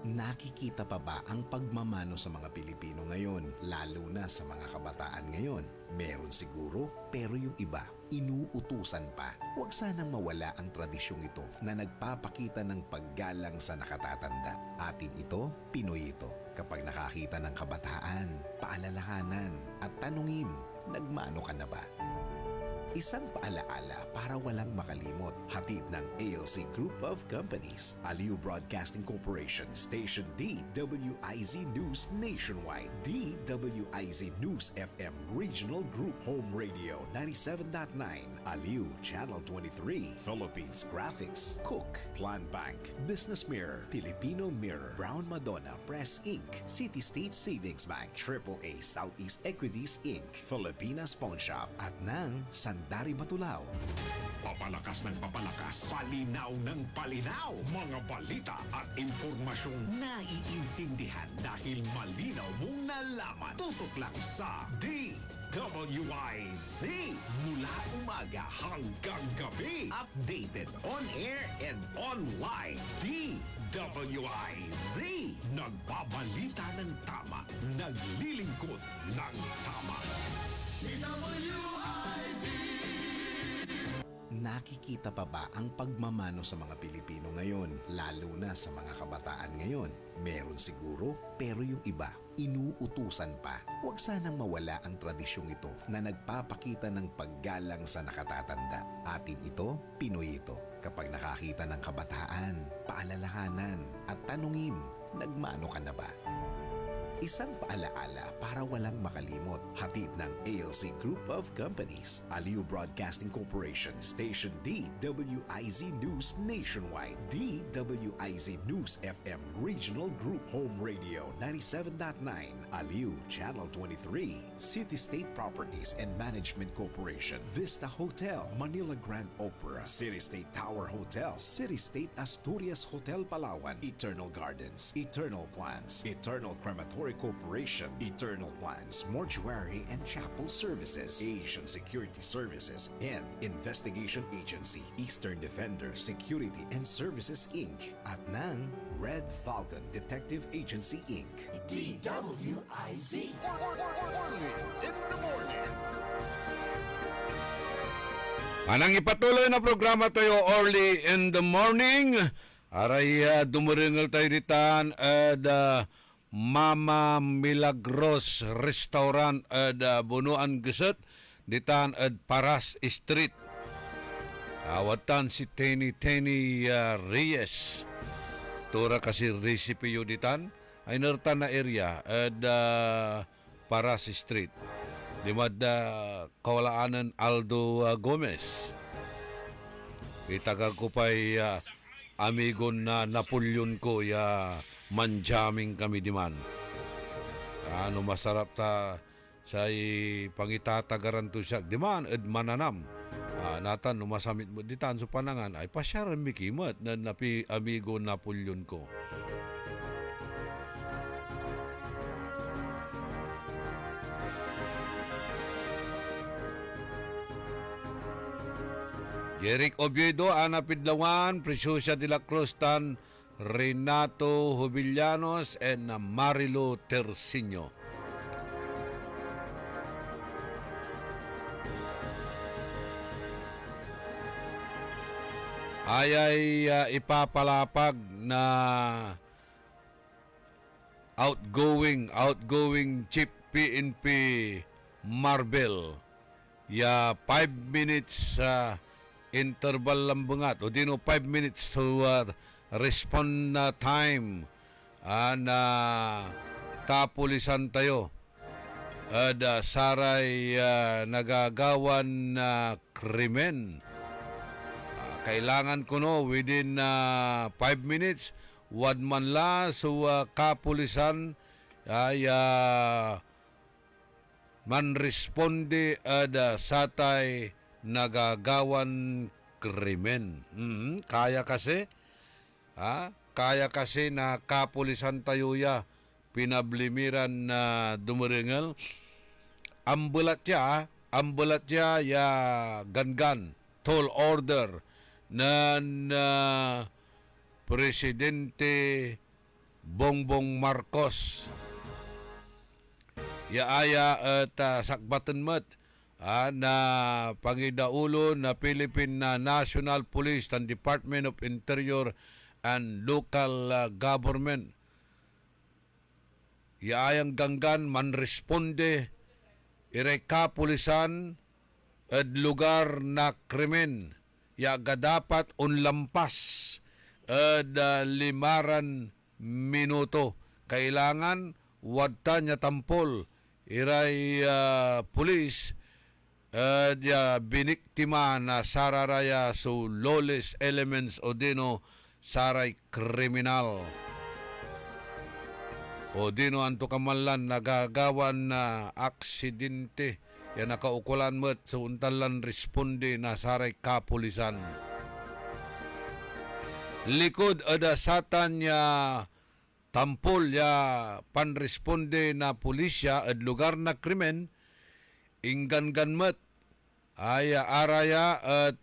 Nakikita pa ba ang pagmamano sa mga Pilipino ngayon, lalo na sa mga kabataan ngayon? Meron siguro, pero yung iba, inuutusan pa. Huwag sanang mawala ang tradisyong ito na nagpapakita ng paggalang sa nakatatanda. Atin ito, Pinoy ito. Kapag nakakita ng kabataan, paalalahanan at tanungin, nagmano ka na ba? Isang paalaala para walang makalimot. Hatid ng ALC Group of Companies, Aliw Broadcasting Corporation, Station DWIZ News Nationwide, DWIZ News FM Regional Group, Home Radio 97.9, Aliw Channel 23, Philippines Graphics, Cook, Plan Bank, Business Mirror, Filipino Mirror, Brown Madonna Press Inc., City State Savings Bank, AAA Southeast Equities Inc., Filipinas Pawn Shop, at ng Sandari Batulao. Papalakas ng papalakas, palinaw ng palinaw, mga balita at impormasyong naiintindihan dahil malinaw mong nalaman. Tutok lang sa DWIZ. Mula umaga hanggang gabi, updated on air and online. DWIZ. Nagbabalita ng tama, naglilingkod ng tama. DWIZ. Nakikita pa ba ang pagmamano sa mga Pilipino ngayon, lalo na sa mga kabataan ngayon? Meron siguro, pero yung iba, inuutusan pa. Huwag sanang mawala ang tradisyong ito na nagpapakita ng paggalang sa nakatatanda. Atin ito, Pinoy ito. Kapag nakakita ng kabataan, paalalahanan at tanungin, nagmano ka na ba? Isang paalaala para walang makalimot. Hatid ng ALC Group of Companies, Aliw Broadcasting Corporation, Station DWIZ News Nationwide, DWIZ News FM Regional Group, Home Radio 97.9, Aliw Channel 23, City State Properties and Management Corporation, Vista Hotel, Manila Grand Opera, City State Tower Hotel, City State Asturias Hotel Palawan, Eternal Gardens, Eternal Plans, Eternal Crematory Corporation, Eternal Plans, Mortuary and Chapel Services, Asian Security Services, and Investigation Agency, Eastern Defender Security and Services Inc. At ng Red Falcon Detective Agency Inc. DWIZ. In the morning. Anang ipatuloy na programa tayo early in the morning. Aray dumuringal tayo ditan at Mama Milagros Restaurant at Bunuan Gesut ditan at Paras Street. Awatan si Tenny Reyes. Tura kasi recipe yu ditan ay nertan na area at Paras Street. Dimad kawalaanan Aldo Gomez. Itagal ko pa'y amigo na Napoleon ko manjaming kami diman. Ano masarap ta sa pangitatagaran to siya. Diman, mananam. Natan, numasamit mo ditan so panangan ay pasyaran mikimat na napi amigo Napoleon ko. Jeric Oviedo, Ana Pidlawan, Preciosa de la Cruz Tan, Renato Jubillanos, and Marilo Terciño. Ay ipapalapag na outgoing Chief PNP Marbel. 5 minutes interval lang bungat. O dino 5 minutes to respond na time na kapulisan tayo at saray nagagawan na krimen. Kailangan ko no within 5 minutes wad man la so kapulisan ay man responde at satay nagagawan krimen. Kaya kasi na kapulisan tayo pinablimiran na dumaringal. Ambulat ya gangan tall order na Presidente Bongbong Marcos. Aya at sakbatan mat na pangidaulo na Philippine National Police and Department of Interior and Local Government. Yaayang ganggan man responde iray kapulisan at lugar na krimen. Yaga dapat unlampas at 5 minuto. Kailangan wadta niya tampol iray pulis at biniktima na sararaya so lawless elements o dino saray kriminal. O dino anto kamalan nagagawan na aksidente. Yan nakaukulan mo at so untalan responde na saray kapulisan. Likod ada satan ya tampol ya panresponde na pulisya at lugar na krimen inggan mat ay araya at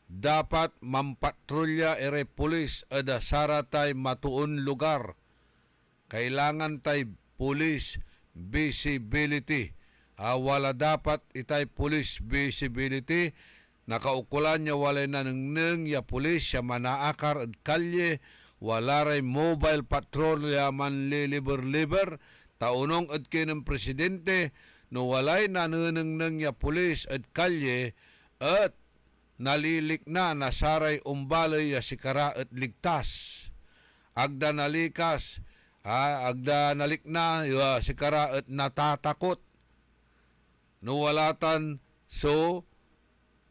dapat mampatrolya ere pulis at saratay matuon lugar. Kailangan tay pulis visibility. Wala dapat itay police visibility nakaukulan niya walay nanengneng ya pulis siya manaakar at kalye, wala ray mobile patrol ya manliliber-liber, taunong at kinang presidente, no walay nanengneng ya pulis at kalye, at nalilik na nasaray umbalay ya sikara at ligtas. Agda nalikas, agda nalik na ya sikara at natatakot. Nuwalatan so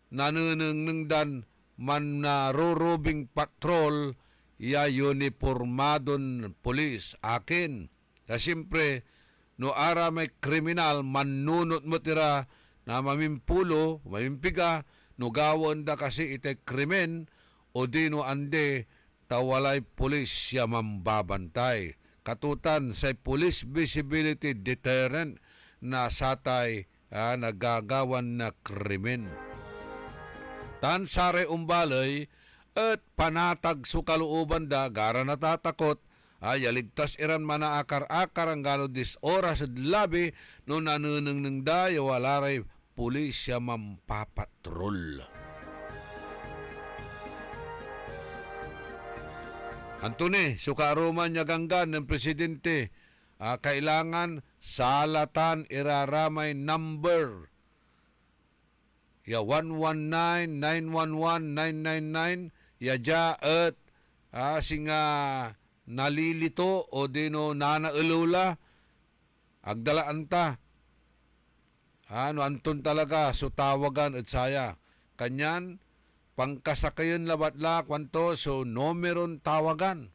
nanunungdan man narurubing patrol ya uniformadon pulis akin. Na siyempre, no ara may kriminal, manunot mo tira na mamimpulo, mamimpiga, no gawon da kasi ite krimen, o di no ande, tawalay pulis siya mambabantay. Katutan sa police visibility deterrent na satay nagagawan na krimen. Tan sare umbalay at panatag sukaluuban da gara natatakot yaligtas iran manaakar-akar ang galo 10 oras at labi no nanuneng da walaray pulis siya mampapatrol. Antone, sukaruman niya ganggan ng presidente, kailangan salatan iraramay number. Ya 119, 911, 999, ya ja at singa nalilito o dino nanaulula, agdalaan ta. Ano, anton talaga, so tawagan at saya. Kanyan, pangkasakayon labatla kwanto so nomeron tawagan.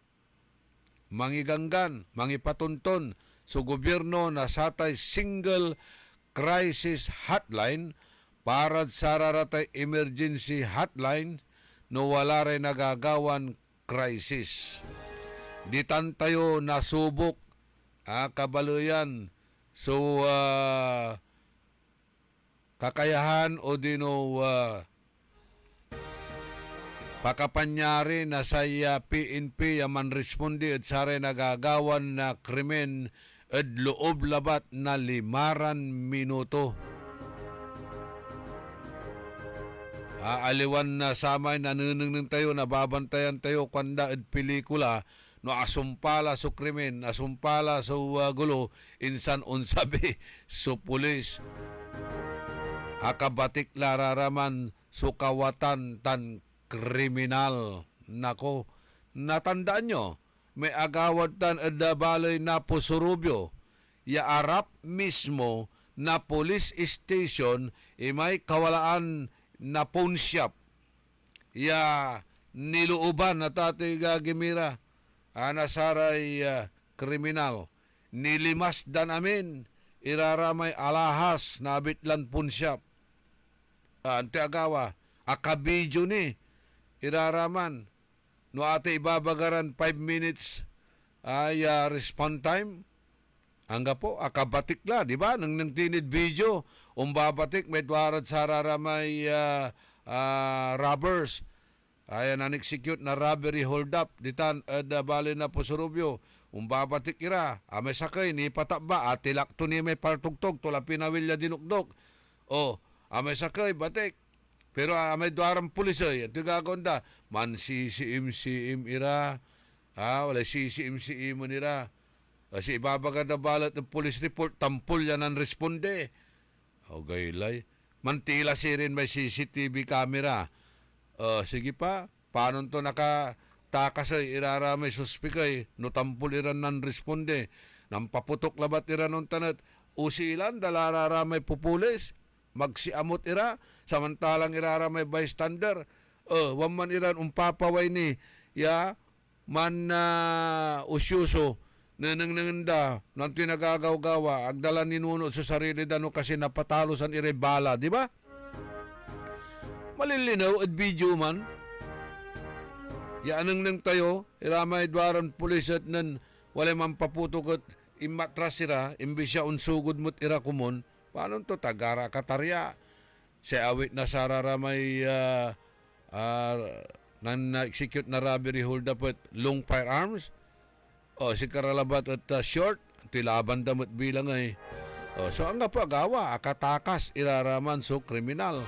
Mangiganggan, mangipatunton so gobyerno na satay single crisis hotline para sa raratay emergency hotline no wala rin nagagawan crisis. Ditan tayo nasubok kabaluyan so kakayahan o dino pakapanyari na sa PNP yaman respondi at sare nagagawan na krimen at loob labat na 5 minuto. Aliwan na samay nanuneng tayo, nababantayan tayo kwanda at pelikula no asumpala so krimen, asumpala so gulo, insan unsabi so pulis. Akabatik lararaman so kawatan tan kriminal. Nako, natandaan nyo, may agawad tan adabalay na Pusurubyo, ya arap mismo na police station, may kawalaan na pawn shop, ya niluuban na tatay gagimira, anasaray kriminal, nilimas dan amin, iraramay alahas na abitlan pawn shop, ante agawa, akabidyo ni, iraraman, no ate ibabagaran 5 minutes respond time, hangga po, akabatik la, di ba? Nang tinid video, umbabatik, may dwarat sa raramay robbers, ay nan-execute na robbery hold up, ditan, bali na Pusurubyo, umbabatik ira, may sakay, ni pataba, tilak to ni may partugtog, tula pinawilya dinukdok, may sakay, batik, pero may dwarang pulis ito gagonda, man sisiim ira, wala sisiim mo nira, kasi ibabaga na balat ng police report, tampol yan ang responde. Gaylay, mantila rin may CCTV camera. Sige pa, paano to nakatakas ay iraramay suspikay, no tampol iran ng responde, nang paputok labat iran ng tanat, usilan, dalararamay pupulis, magsiamot ira, samantalang iraramay bystander, waman iran umpapaway ni, ya, man usyuso, nananganda, nang tinagagaw-gawa, agdala ninuno sa sarili dano kasi napatalosan irebala, di ba? Malilinaw at video man. Yaanang nang tayo, iramay dwaran pulis at nan, wala man paputok at imatras ira, imbis siya unsugod mo't ira kumon, paano to tagara katarya? Si awit na sararamay nan na-execute na robbery hold up at long firearms, si karalabat at short, tilaban damot bilang ay. So ang pagawa, akatakas, iraraman so kriminal.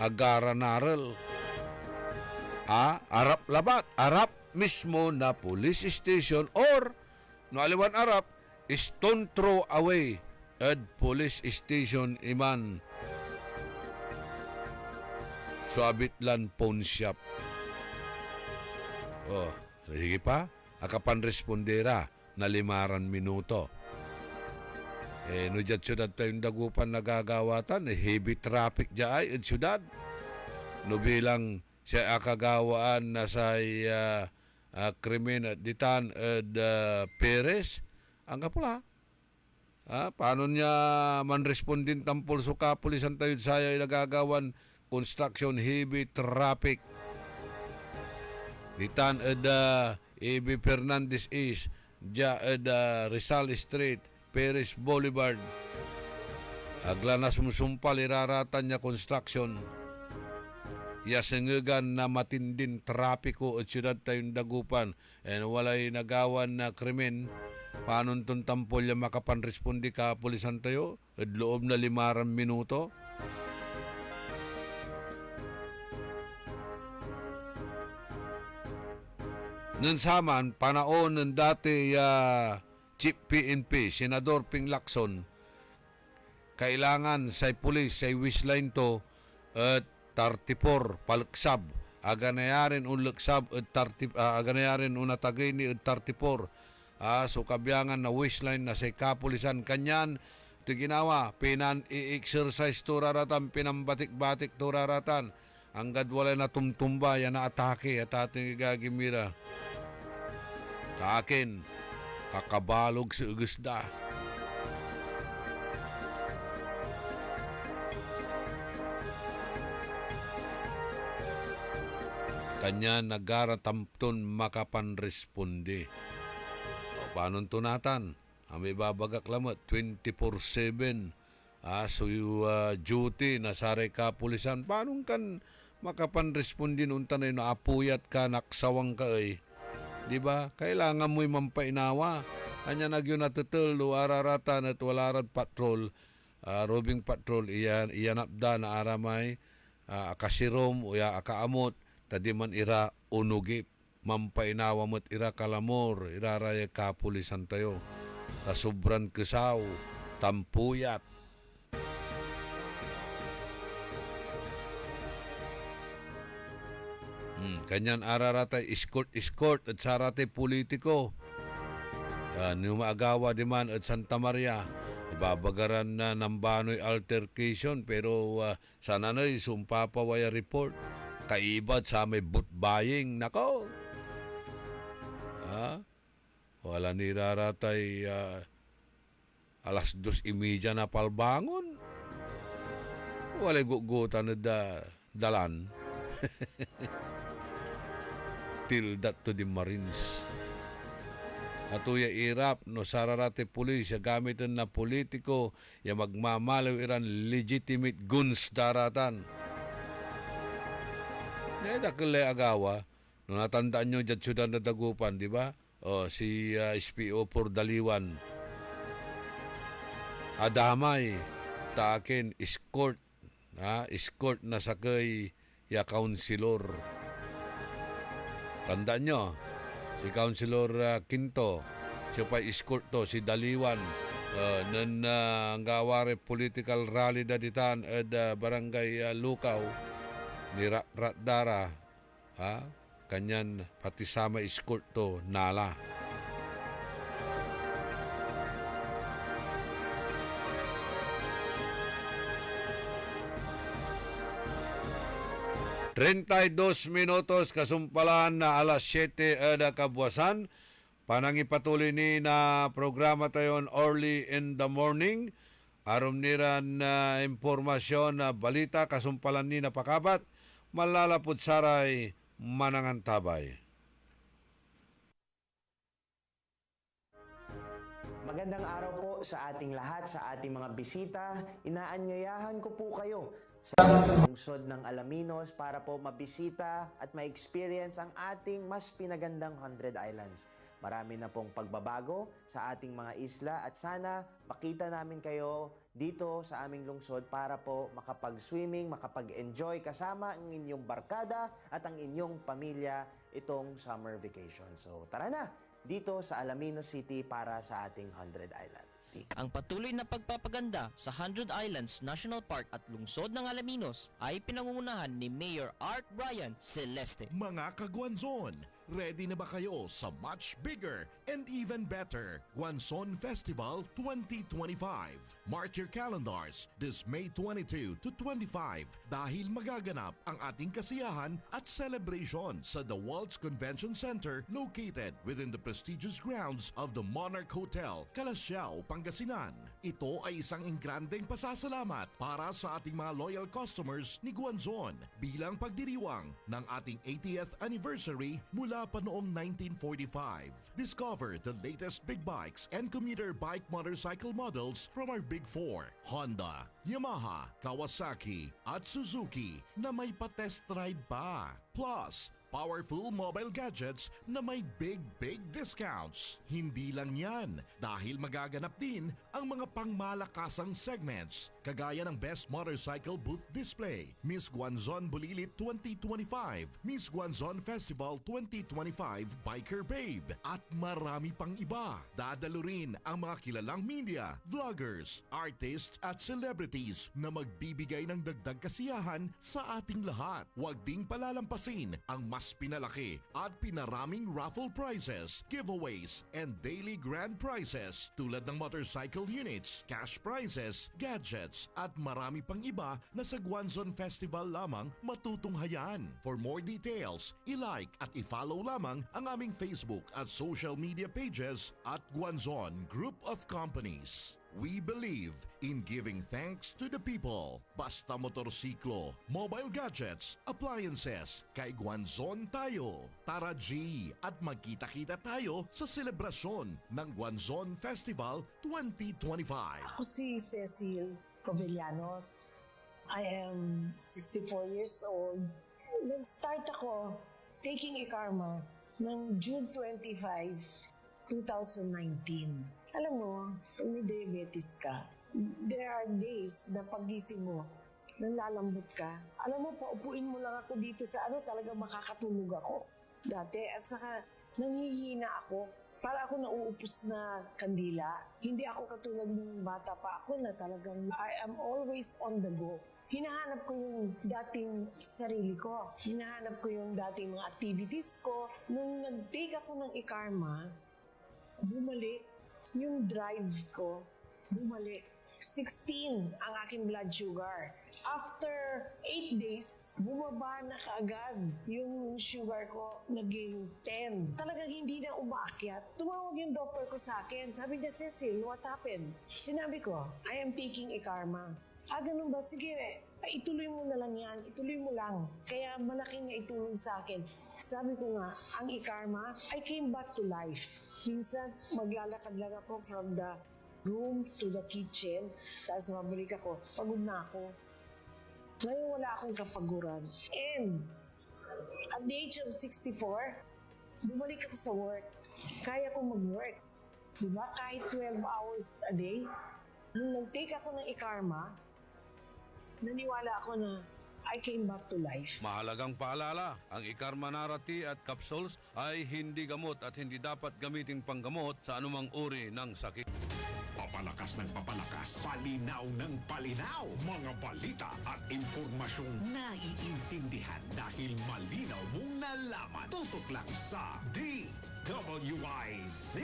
Agaranarel. Arap labat, arap mismo na police station or no aliwan arap stone throw away at police station iman. Suabitlan pawn shop. Oh, sige pa, akapan respondera na 5 minuto. No dyan syudad tayong dagupan nagagawatan, heavy traffic dyan ay syudad. No bilang siya akagawaan na sa krimen at ditan at Perez, ang kapula. Paano niya man respondin tampol so kapulisan tayo saya ay nagagawan construction heavy traffic. Ditan at A.B. Fernandez East, dya at Rizal Street, Perez Boulevard. Aglanas musumpal iraratan niya construction. Yasengegan na matindin trapiko at syudad tayong dagupan and walay nagawan na krimen. Paano itong tampol niya makapanrespondi ka pulisan tayo at loob na 5 minuto? Nun saman, panaon ng dati Chief PNP, Senador Ping Lacson, kailangan sa pulis, sa wishline to, at 34 palksab. Aganayarin un laksab at aganayarin un atagay ni at 34. So kabyangan na wishline na sa kapulisan. Kanyan, ito ginawa, pinan-i-exercise turaratan, pinambatik-batik turaratan. Ang gadwalay na tumtumba, yan na atake at ating igagimira. Sa akin, kakabalog sa ugasda. Kanya nagaratamton makapanresponde. Paano tunatan? May babagak lamot 24/7. So duty na saray kapulisan. Paano kan makapanresponde unta na apuyat ka, naksawang ka ay? Diba? Kailangan mo'y mampainawa. Kanya nagyo natutul, araratan at walarad patrol, roving patrol, iyanapda na aramay, akasirom o akaamot, tadi man ira unugip, mampainawa mo't ira kalamor, iraraya kapulisan tayo. Tasubran kesaw, tampuyat. Kanyan araratay escort at sarate politiko. Numaagawa di man at Santa Maria. Ibabagaran na ng banoy altercation pero sana na'y sumpapawaya report. Kaibad sa may boot buying. Nako! Wala ni raratay alas 2:30 na palbangon. Walay gugutan na dalan. Till that to the Marines. Atuya irap no sararate pulis ya gamitan na politiko ya magmamalaw iran legitimate guns daratan. Dakilay agawa no natandaan nyo dyan syudad na dagupan, di ba? Si SPO for Daliwan. Adamay taakin escort na sakay ya councilor. Tandaan nyo, si Councilor Quinto, siya pa escort to, si Daliwan, nan ang gawari political rally daditan at barangay Lukaw, ni Ratdara, kanyan pati sama escort to, nala. ...32 minutos kasumpalan na alas 7 na kabuwasan. Panangipatuloy ni na programa tayon early in the morning. Arom niran na impormasyon na balita kasumpalan ni na pakabat. Malalapod saray manangantabay. Magandang araw po sa ating lahat, sa ating mga bisita. Inaanyayahan ko po kayo sa lungsod ng Alaminos para po mabisita at ma-experience ang ating mas pinagandang 100 Islands. Marami na pong pagbabago sa ating mga isla at sana makita namin kayo dito sa aming lungsod para po makapag-swimming, makapag-enjoy kasama ang inyong barkada at ang inyong pamilya itong summer vacation. So tara na dito sa Alaminos City para sa ating 100 Islands. Ang patuloy na pagpapaganda sa 100 Islands National Park at lungsod ng Alaminos ay pinangungunahan ni Mayor Art Brian Celeste. Mga kagwanzon, ready na ba kayo sa much bigger and even better Guanzon Festival 2025? Mark your calendars this May 22 to 25 dahil magaganap ang ating kasiyahan at celebration sa The Waltz Convention Center located within the prestigious grounds of the Monarch Hotel, Calasiao, Pangasinan. Ito ay isang ingrandeng pasasalamat para sa ating mga loyal customers ni Guanzon bilang pagdiriwang ng ating 80th anniversary mula pa noong 1945. Discover the latest big bikes and commuter bike motorcycle models from our Big Four, Honda, Yamaha, Kawasaki at Suzuki na may pa-test ride pa. Plus, powerful mobile gadgets na may big discounts. Hindi lang yan, dahil magaganap din ang mga pangmalakasang segments kagaya ng Best Motorcycle Booth Display, Miss Guanzon Bulilit 2025, Miss Guanzon Festival 2025 Biker Babe at marami pang iba. Dadalo rin ang mga kilalang media, vloggers, artists at celebrities na magbibigay ng dagdag kasiyahan sa ating lahat. Huwag ding palalampasin ang mas pinalaki at pinaraming raffle prizes, giveaways, and daily grand prizes tulad ng motorcycle units, cash prizes, gadgets, at marami pang iba na sa Guanzon Festival lamang matutunghayan. For more details, i-like at i-follow lamang ang aming Facebook at social media pages at Guanzon Group of Companies. We believe in giving thanks to the people. Basta motorsiklo, mobile gadgets, appliances, kay Guanzon tayo. Tara G at magkita-kita tayo sa selebrasyon ng Guanzon Festival 2025. Ako si Cecil Covellanos. I am 64 years old. Nag-start ako taking e-karma ng June 25, 2019. Alam mo, kung may diabetes ka, there are days na pagising mo, nalalambot ka. Alam mo, paupuin mo lang ako dito sa talaga makakatulog ako dati. At saka, nanghihina ako. Para ako nauupos na kandila. Hindi ako katulad ng bata pa ako na talagang I am always on the go. Hinahanap ko yung dating sarili ko. Hinahanap ko yung dating mga activities ko. Nung nag-take ako ng e-karma, bumalik yung drive ko, bumalik. 16 ang aking blood sugar. After 8 days, bumaba na kaagad yung sugar ko, naging 10. Talagang hindi na umaakyat. Tumawag yung doctor ko sa akin. Sabi niya, Cecil, what happened? Sinabi ko, I am taking e-karma. Ganun ba? Sige, ituloy mo na lang yan. Ituloy mo lang. Kaya malaking itulong sa akin. Sabi ko nga, ang e-karma, I came back to life. Minsan, maglalakad lang ako from the room to the kitchen, tapos mabalik ako, pagod na ako. Ngayon wala akong kapaguran. And at the age of 64, bumalik ako sa work. Kaya kong mag-work. Diba? Kahit 12 hours a day. Nung nag-take ako ng e-karma, naniwala ako na I came back to life. Mahalagang paalala, ang e-karma narati at capsules ay hindi gamot at hindi dapat gamitin panggamot sa anumang uri ng sakit. Papalakas ng papalakas, palinaw ng palinaw, mga balita at impormasyong naiintindihan dahil malinaw mong nalaman. Tutok lang sa DWIZ.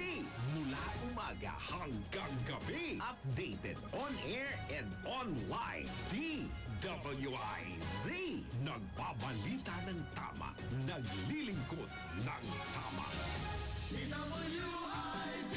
Mula umaga hanggang gabi. Updated on air and online. DWIZ. Nagbabalita ng tama. Naglilingkod ng tama. DWIZ.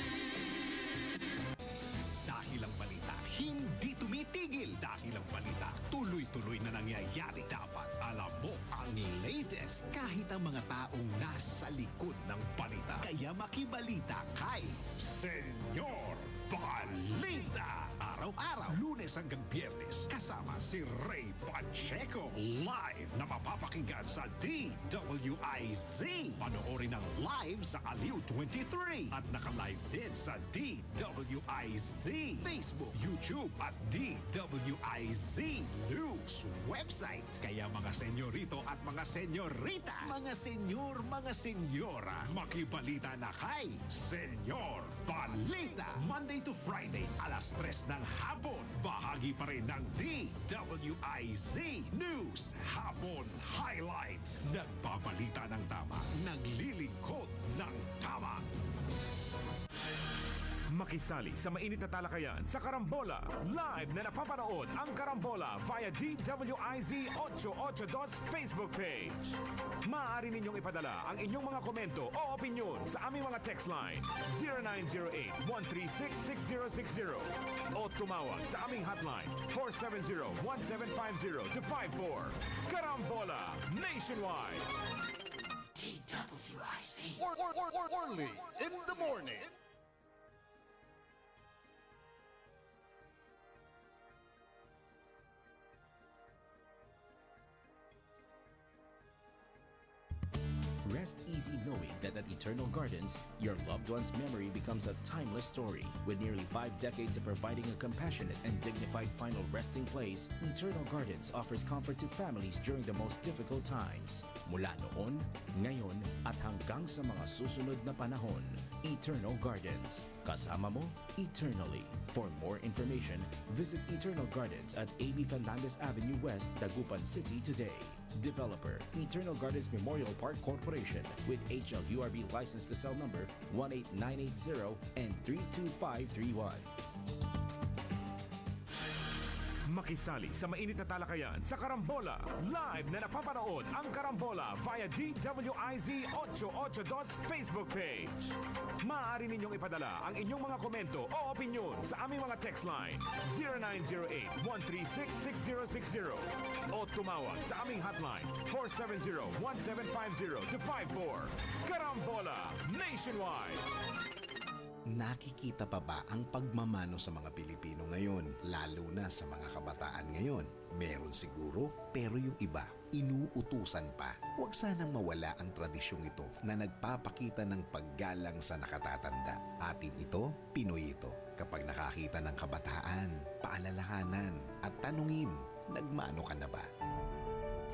Dahil ang balita hindi tumitigil. Dahil ang balita tuloy-tuloy na nangyayari. Dapat alam mo ang latest kahit binabalita mga taong nasa likod ng balita. Kaya makibalita kay Senyor Balita. Araw-araw, Lunes hanggang Biyernes, kasama si Ray Pacheco. Live na mapapakinggan sa DWIZ. Panoorin ng live sa Aliw 23 at naka-live din sa DWIZ Facebook, YouTube at DWIZ News website. Kaya mga senyorito at mga senyorita, mga senyor, mga senyora, makibalita na kay Senyor Balita. Monday to Friday, alas 3 ng hapon. Bahagi pa rin ng DWIZ News Hapon Highlights. Nagbabalita ng tama, naglilingkod ng tama. Makisali sa mainit na talakayan sa Karambola. Live na napapanood ang Karambola via DWIZ 882 Facebook page. Maaari ninyong ipadala ang inyong mga komento o opinyon sa aming mga text line 0908-136-6060 o tumawag sa aming hotline 470-1750-54. Karambola Nationwide. DWIZ. Early in the morning. Rest easy knowing that at Eternal Gardens, your loved one's memory becomes a timeless story. With nearly 5 decades of providing a compassionate and dignified final resting place, Eternal Gardens offers comfort to families during the most difficult times. Mula noon, ngayon, at hanggang sa mga susunod na panahon, Eternal Gardens. Kasama mo eternally. For more information, visit Eternal Gardens at AB Fernandez Avenue West, Dagupan City today. Developer, Eternal Gardens Memorial Park Corporation with HLURB license to sell number 18980 and 32531. Makisali sa mainit na talakayan sa Karambola. Live na napapanood ang Karambola via DWIZ 882 Facebook page. Maaari ninyong ipadala ang inyong mga komento o opinyon sa aming mga text line 0908-136-6060 o tumawag sa aming hotline 470-1750-54. Karambola Nationwide. Nakikita pa ba ang pagmamano sa mga Pilipino ngayon, lalo na sa mga kabataan ngayon? Meron siguro, pero yung iba, inuutusan pa. Huwag sanang mawala ang tradisyong ito na nagpapakita ng paggalang sa nakatatanda. Atin ito, Pinoy ito. Kapag nakakita ng kabataan, paalalahanan at tanungin, nagmano ka na ba?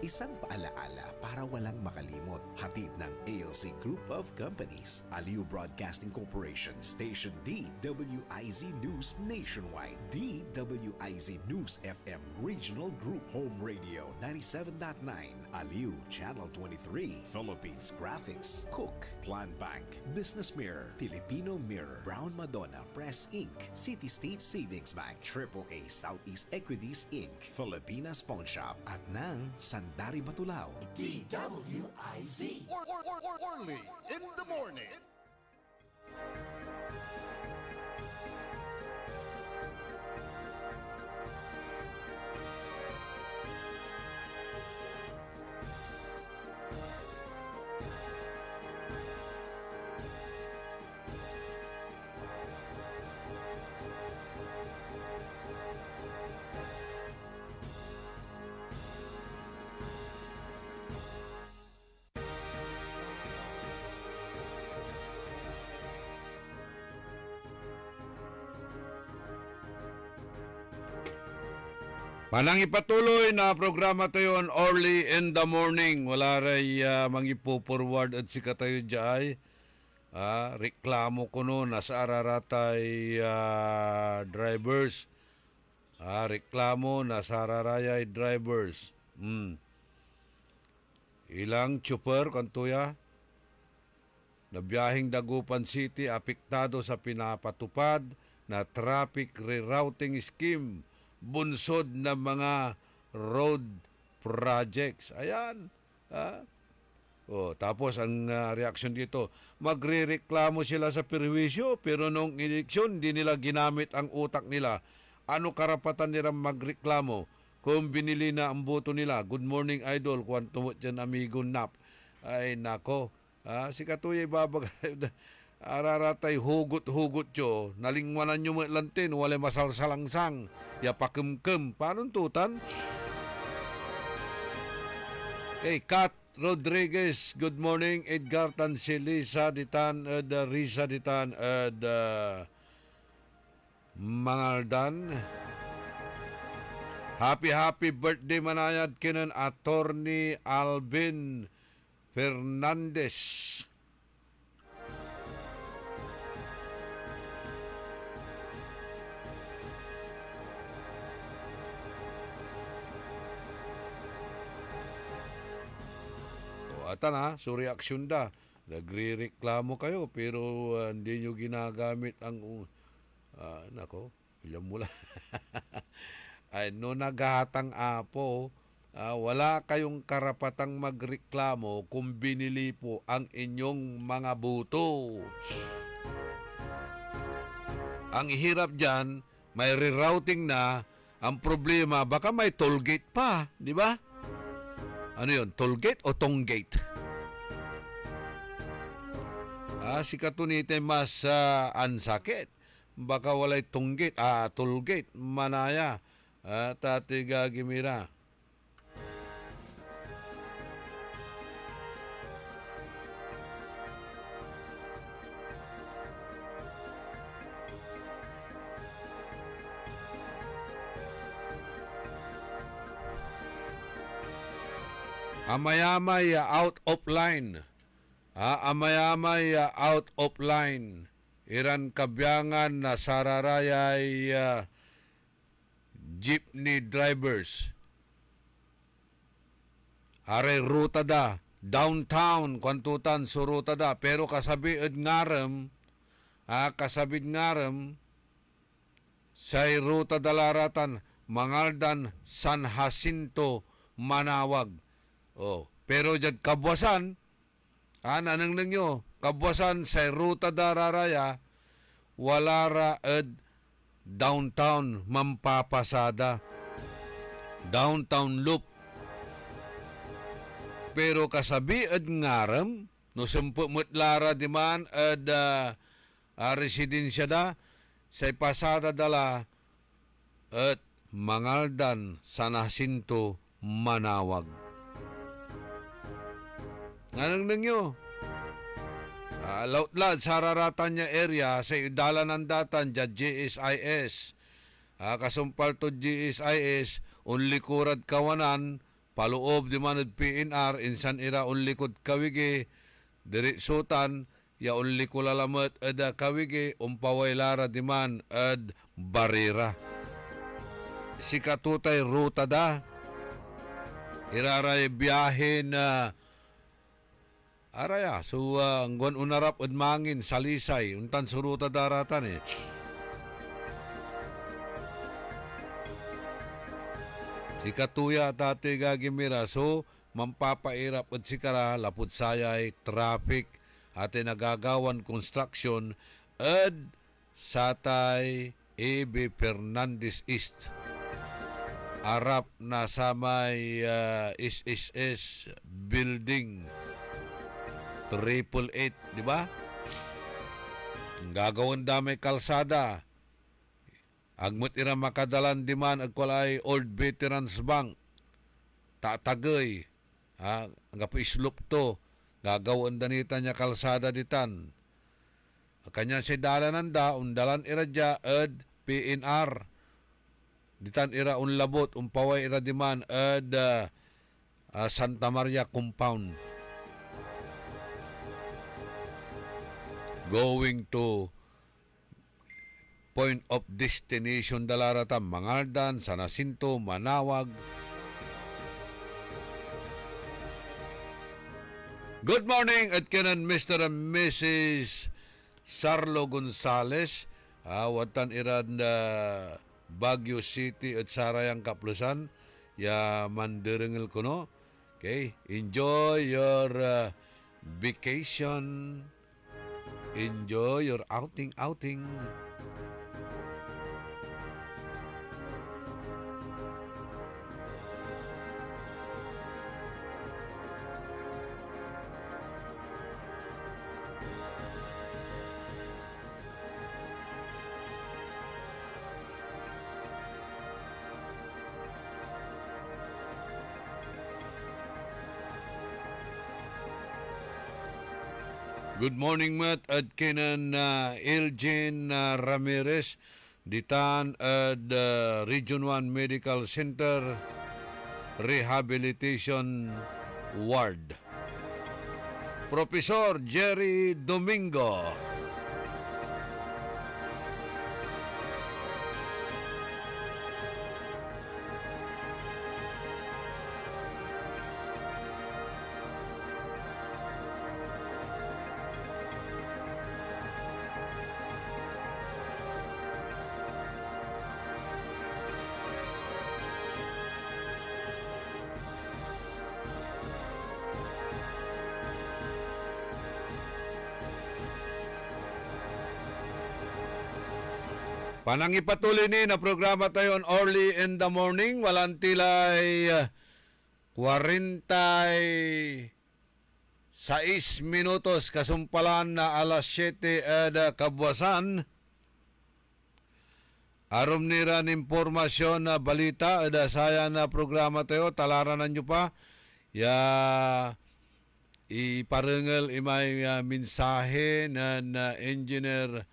Isang paalaala para walang makalimot. Hatid ng ALC Group of Companies, Aliw Broadcasting Corporation, Station DWIZ News Nationwide, DWIZ News FM Regional Group, Home Radio 97.9, Aliw Channel 23, Philippines Graphics, Cook, Plan Bank, Business Mirror, Filipino Mirror, Brown Madonna Press Inc., City State Savings Bank, AAA Southeast Equities Inc., Filipinas Pawn Shop, at ng Sandari Batulao. DWIZ. Early in the morning. Manang ipatuloy na programa tayo early in the morning. Wala ray mangipo-forward at sika tayo dyan. Reklamo ko noon nasa araratay drivers. Reklamo nasa araratay drivers. Ilang chopper kantuya na biyaheng Dagupan City apektado sa pinapatupad na traffic rerouting scheme bunsod ng mga road projects. Ayan. Tapos ang reaksyon dito, magrereklamo sila sa perwisyo pero nung eleksyon hindi nila ginamit ang utak nila. Ano karapatan nila magreklamo kung binili na ang boto nila? Good morning, Idol. Kung tumot dyan, amigo Nap. Ay nako. Si Katuya babagay. Araratay hugot-hugot yo. Nalingwanan nyo mo lantin. Wala masalsalangsang. Ya pakemkem. Paano tutan? Kat Rodriguez, good morning. Edgar Tansilisa ditan Risa ditan Mangaldan. Happy birthday manayad kinan Attorney Alvin Fernandez. Atan ha, so reaksyon da. Nagre-reklamo kayo pero hindi nyo ginagamit ang nako, ilang mula. Ay, no naghahatang apo, wala kayong karapatang magreklamo kung binili po ang inyong mga buto. Ang hirap dyan, may rerouting na. Ang problema, baka may toll gate pa, di ba? Ano yun? Toll gate o tong gate? Si Katunite mas ansakit. Baka walay tong gate. Toll gate. Manaya. Tatiga gimira. Amayamay out of line. Amayamay out of line. Iran kabyangan na sararayay jeepney drivers. Are ruta da. Downtown, kwantutan suruta da. Pero kasabid ngarem, say ruta dalaratan, Mangaldan, San Jacinto, Manawag. Pero dyan kabwasan, nanang nyo, kabwasan sa ruta dararaya, wala raed downtown mampapasada. Downtown loop. Pero kasabiad ngaram, no sempo mutlara di man residensya da, sa pasada dala at Mangaldan, San Jacinto, Manawag. Anong nyo? Lautlad sa raratan niya area sa idala ng datan dya GSIS. Kasumpal to GSIS, unlikurad kawanan, paloob di manod PNR, insan ira unlikod kawigi, diritsutan, ya unlikulalamat ada kawigi, umpaway lara di man ad barira. Si Katutay ruta da, iraray biyahe na araya, so ang guwan unarap at mangin, salisay, untan suruta daratan Si Katuya tate gagimira, so mampapairap at sikara, lapot sayay, traffic, ate nagagawan construction, at satay E.B. Fernandez East. Arap na sa may SSS building. 888, di ba? Gagawin damay kalsada. Agmut ira makadalan di man agwalay Old Veterans Bank. Tatagay. Agapo islop to. Gagawin danita niya kalsada ditan. Kanya si dalanan da, undalan ira dya ed PNR. Ditan ira unlabot, umpaway ira di man ed Santa Maria Compound. Going to point of destination dalarata, Mangaldan, San Jacinto, Manawag. Good morning at kanan Mr. and Mrs. Sarlo Gonzales. Watan iran Baguio City at Sarayang Kaplusan. Ya mandirengel kuno. Okay, enjoy your vacation. Enjoy your outing. Good morning, Matt. At kinan Elgin Ramirez, ditan at Region 1 Medical Center Rehabilitation Ward. Professor Jerry Domingo. Panangipatuloy ni na programa tayo on early in the morning. Walang tilay 46 minutos kasumpalan na alas 7 kabuwasan. Arom nira ng impormasyon na balita saya na programa tayo. Talaranan nyo pa. Ya iparengal imay mensahe na engineer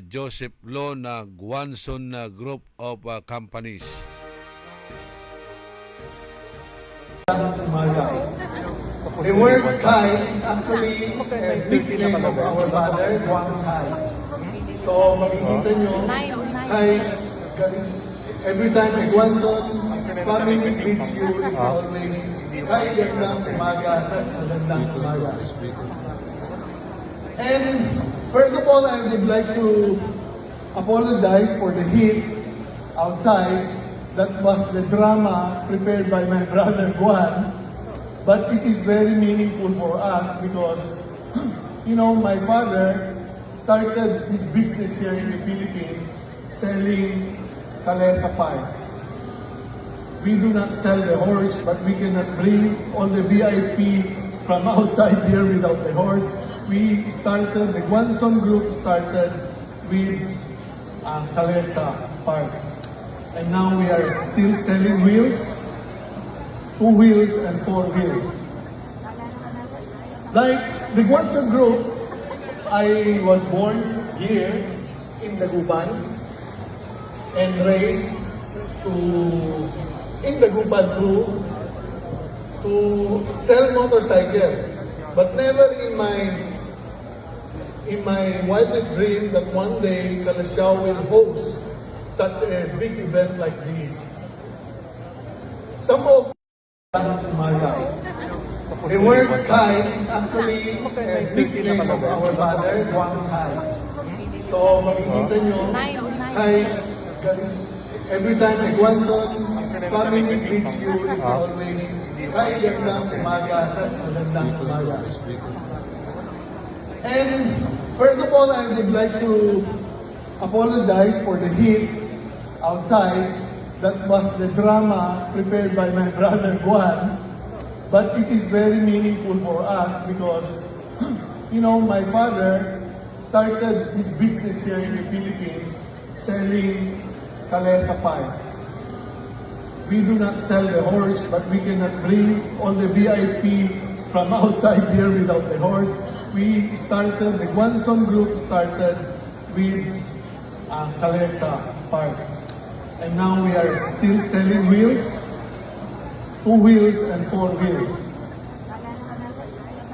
Joseph Lo na Guanzon Group of Companies. The word Kai is actually a nickname of our father, Guan Kai. So makikita nyo, Kai, every time a Guanzon family greets you, it's always Kai gandang umaga, magandang umaga. And first of all, I would like to apologize for the heat outside. That was the drama prepared by my brother Juan. But it is very meaningful for us because, you know, my father started his business here in the Philippines selling Calesa parts. We do not sell the horse, but we cannot bring all the VIP from outside here without the horse. We started, the Guanzon Group started with Calesa parts. And now we are still selling wheels, 2 wheels and 4 wheels. Like the Guanzon Group, I was born here in Dagupan and raised in Dagupan to sell motorcycle. But never in my wildest dream that one day Calasiao will host such a big event like this. Some of the word Kai is actually a nickname of our father, Guan Kai. So makikita nyo, Kai, every time a Guanzon family greets you, it's always Kai gandang umaga, magandang umaga. And first of all, I would like to apologize for the heat outside. That was the drama prepared by my brother Juan. But it is very meaningful for us because, you know, my father started his business here in the Philippines selling Calesa parts. We do not sell the horse, but we cannot bring all the VIP from outside here without the horse. We started, the Guanzon Group started with Calesa parts. And now we are still selling wheels, 2 wheels and 4 wheels.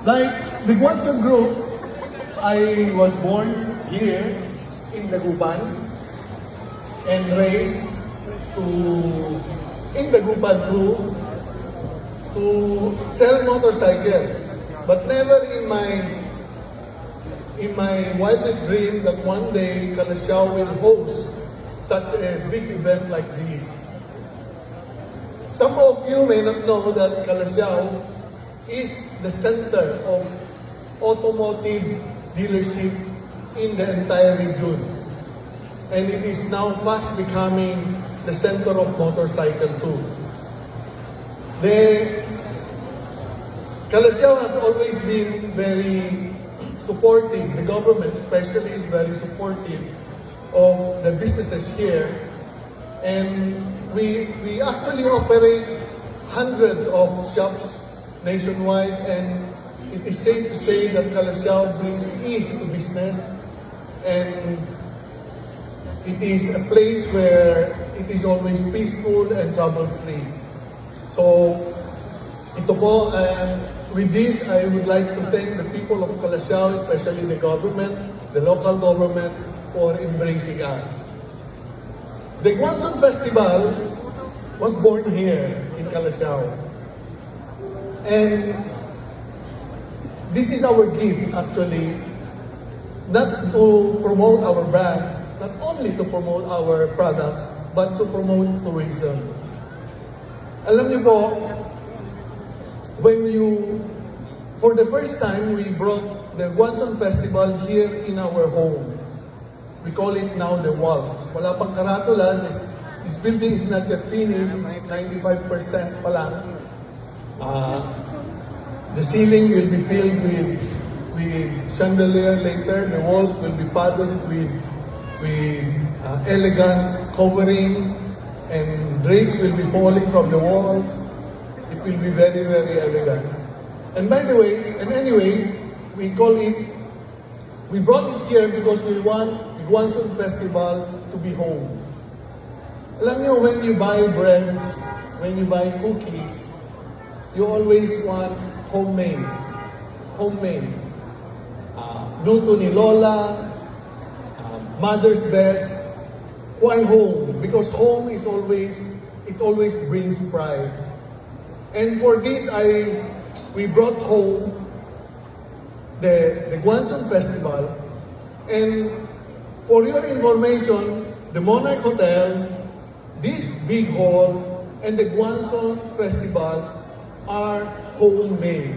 Like the Guanzon Group, I was born here in Dagupan and raised in Dagupan to sell motorcycle. But never in my wildest dream that one day Calasiao will host such a big event like this. Some of you may not know that Calasiao is the center of automotive dealership in the entire region. And it is now fast becoming the center of motorcycle too. Calasiao has always been very supportive. The government especially is very supportive of the businesses here. And we actually operate hundreds of shops nationwide, and it is safe to say that Calasiao brings ease to business, and it is a place where it is always peaceful and trouble-free. So, ito po, with this, I would like to thank the people of Calasiao, especially the government, the local government, for embracing us. The Guanzon Festival was born here in Calasiao. And this is our gift, actually, not to promote our brand, not only to promote our products, but to promote tourism. Alam niyo po, for the first time, we brought the Guanzon Festival here in our home. We call it now the Waltz. Wala pang karatula. This building is not yet finished. It's 95% pa lang. The ceiling will be filled with chandelier later. The walls will be padded with elegant covering, and drapes will be falling from the walls. It will be very, very elegant. And by the way, anyway, we brought it here because we want the Guanzon Festival to be home. Alam niyo, when you buy breads, when you buy cookies, you always want homemade. Homemade. Luto ni Lola, mother's best. Why home? Because home is always brings pride. And for this, we brought home the Guanzon Festival. And for your information, the Monarch Hotel, this big hall, and the Guanzon Festival are homemade.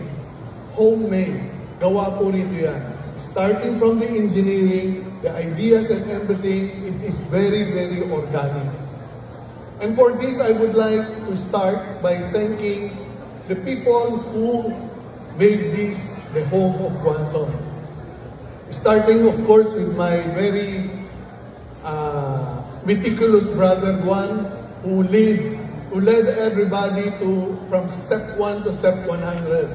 Homemade. Gawa po rito yan. Starting from the engineering, the ideas and everything, it is very, very organic. And for this, I would like to start by thanking the people who made this the home of Guanzon. Starting, of course, with my very meticulous brother Juan, who led everybody from step 1 to step 100.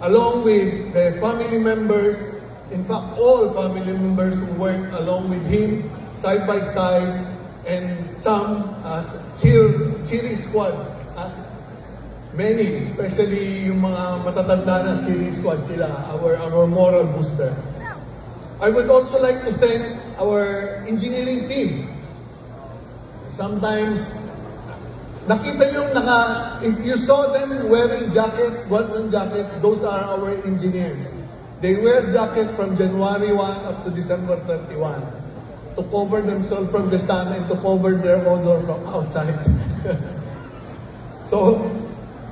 Along with the family members, in fact, all family members who worked along with him, side by side, and some cheering squad. Many, especially yung mga matatanda na cheering squad sila, our moral booster. I would also like to thank our engineering team. Sometimes, nakita nyo if you saw them wearing jackets, Guanzon jackets, those are our engineers. They wear jackets from January 1 up to December 31 to cover themselves from the sun and to cover their odor from outside. So,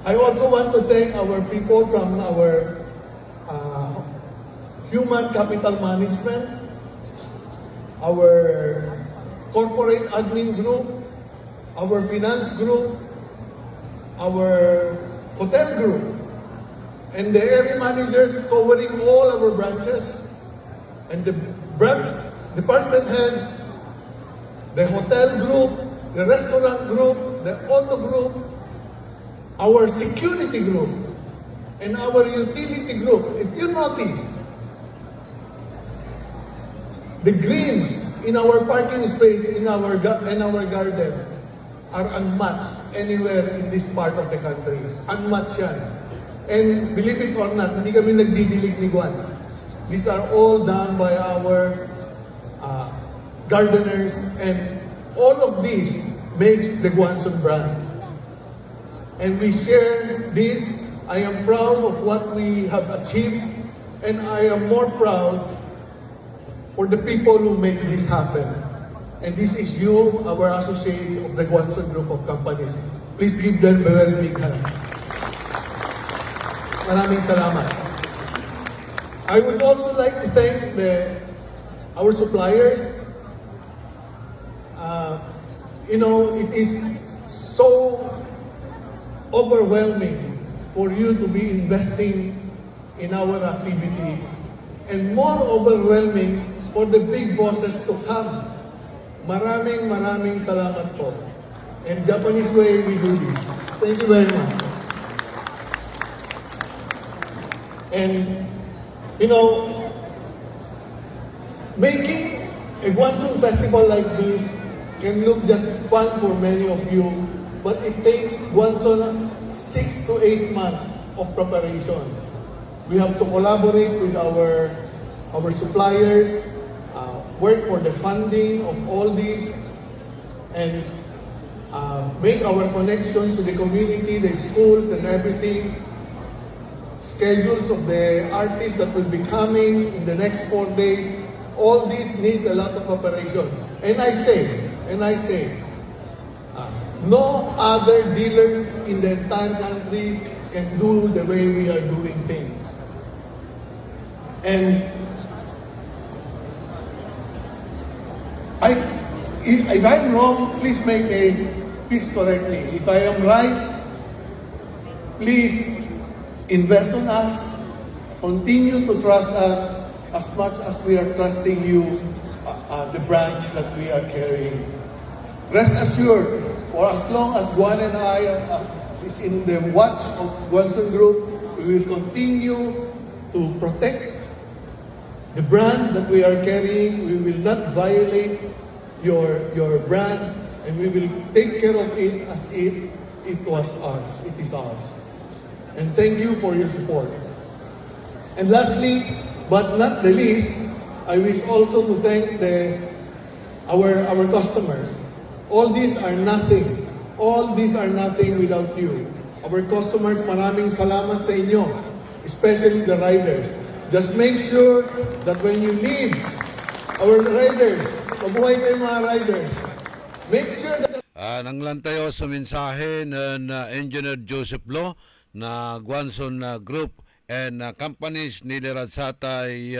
I also want to thank our people from our human capital management, our corporate admin group, our finance group, our hotel group, and the area managers covering all our branches, and the branch department heads, the hotel group, the restaurant group, the auto group, our security group, and our utility group. If you notice, the greens in our parking space, in our garden, are unmatched anywhere in this part of the country. Unmatched yan. And believe it or not, hindi kami nagdidilig ni Guan. These are all done by our gardeners, and all of this makes the Guanzon brand. And we share this. I am proud of what we have achieved, and I am more proud for the people who make this happen. And this is you, our associates of the Guanzon Group of Companies. Please give them a very big hand. Maraming salamat. I would also like to thank our suppliers. It is so overwhelming for you to be investing in our activity, and more overwhelming for the big bosses to come. Maraming salamat po. In Japanese way, we do this. Thank you very much. And, you know, making a Guangzhou festival like this can look just fun for many of you, but it takes Guangzhou 6 to 8 months of preparation. We have to collaborate with our suppliers, work for the funding of all these, and make our connections to the community, the schools and everything, schedules of the artists that will be coming in the next 4 days. All this needs a lot of preparation. And I say, no other dealers in the entire country can do the way we are doing things. And if I'm wrong, please correct me. If I am right, please invest on us, continue to trust us as much as we are trusting you, the brands that we are carrying. Rest assured, for as long as Guan and I is in the watch of Guangzhou Group, we will continue to protect the brand that we are carrying. We will not violate your brand, and we will take care of it as if it was ours. It is ours. And thank you for your support. And lastly, but not the least, I wish also to thank our customers. All these are nothing. All these are nothing without you. Our customers, maraming salamat sa inyo, especially the riders. Just make sure that when you leave, our riders, mabuhay kayo mga riders. Make sure that... Nanglan tayo sa mensahe ng Engineer Joseph Lo na Guangzhou Group and companies nilirat sa tay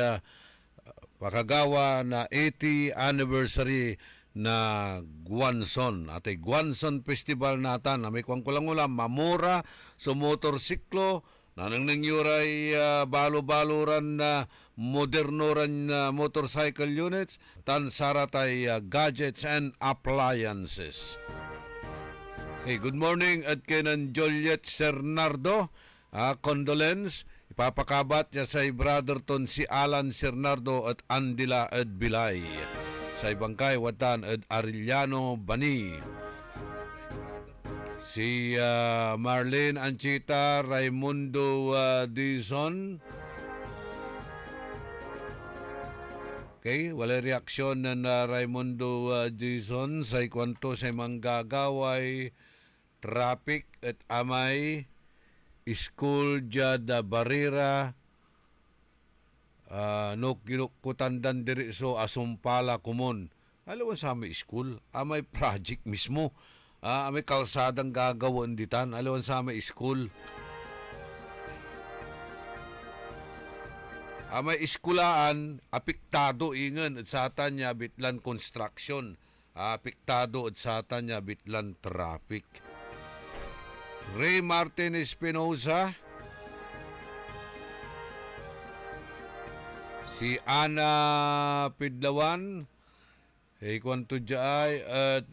pakagawa na 80 anniversary na Guangzhou. At ay Guangzhou Festival natan na may kulang-kulang mamura sa motorsiklo na nangyuray balo-baloran na modernoran motorcycle units tan saratay gadgets and appliances. Hey, good morning at kanan Juliet Cernardo. Condolence, ipapakabat niya sa brotherton si Alan Cernardo at Andila at Bilay. Sa ibangkay watan at Arellano Bani. Si Marlene Anchita, Raimundo Dizon. Okay, wala reaksyon na Raimundo Dizon sa ikwanto sa manggagaway traffic at amay school jada barira no kinukutandan diri so asumpala kumon. Alam sa amay school, amay project mismo. Amay kalsadang gagawin ditan. Alam sa amay school. Amay iskulaan, apektado ingan at satan niya bitlan construction. Apektado at satan niya bitlan traffic. Ray Martin Espinosa, si Ana Pidlawan, kwanto jay at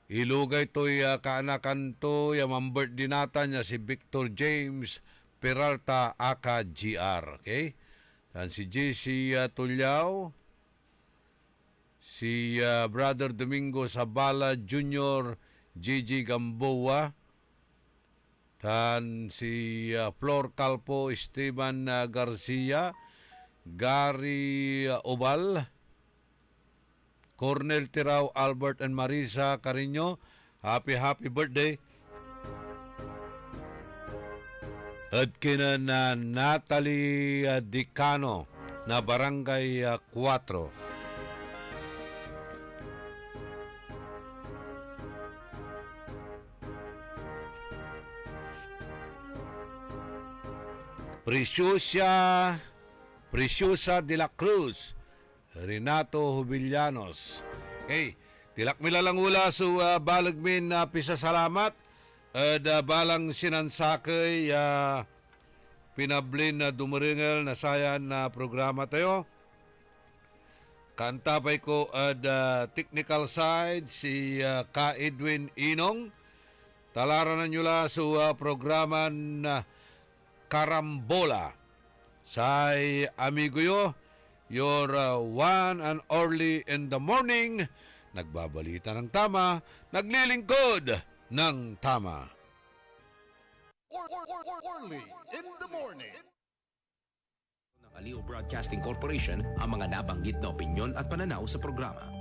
ilugay to'y kaanakan to, yung birthday nata niya si Victor James Peralta aka GR. Okay? Dan si JC Tulyao, si Brother Domingo Sabala Jr., Gigi Gamboa, dan si Flor Calpo, Esteban Garcia, Gary Obal, Cornel Tirao, Albert and Marisa Carino, happy birthday. At kina na Natalie Dicano na Barangay 4. Preciosa de la Cruz, Renato Jubillanos. Okay, tilak mila lang ula so balagmin na pisasalamat at balang sinansakay pinablin na dumaringal na sayan na programa tayo. Kantapay ko at technical side si Ka Edwin Inong, Talaranan nyo la sa programa na Karambola. Say amigo yo, your one and only in the morning, nagbabalita ng tama, naglilingkod ng tama. Early in the morning. Aliw Broadcasting Corporation ang mga nabanggit na opinyon at pananaw sa programa.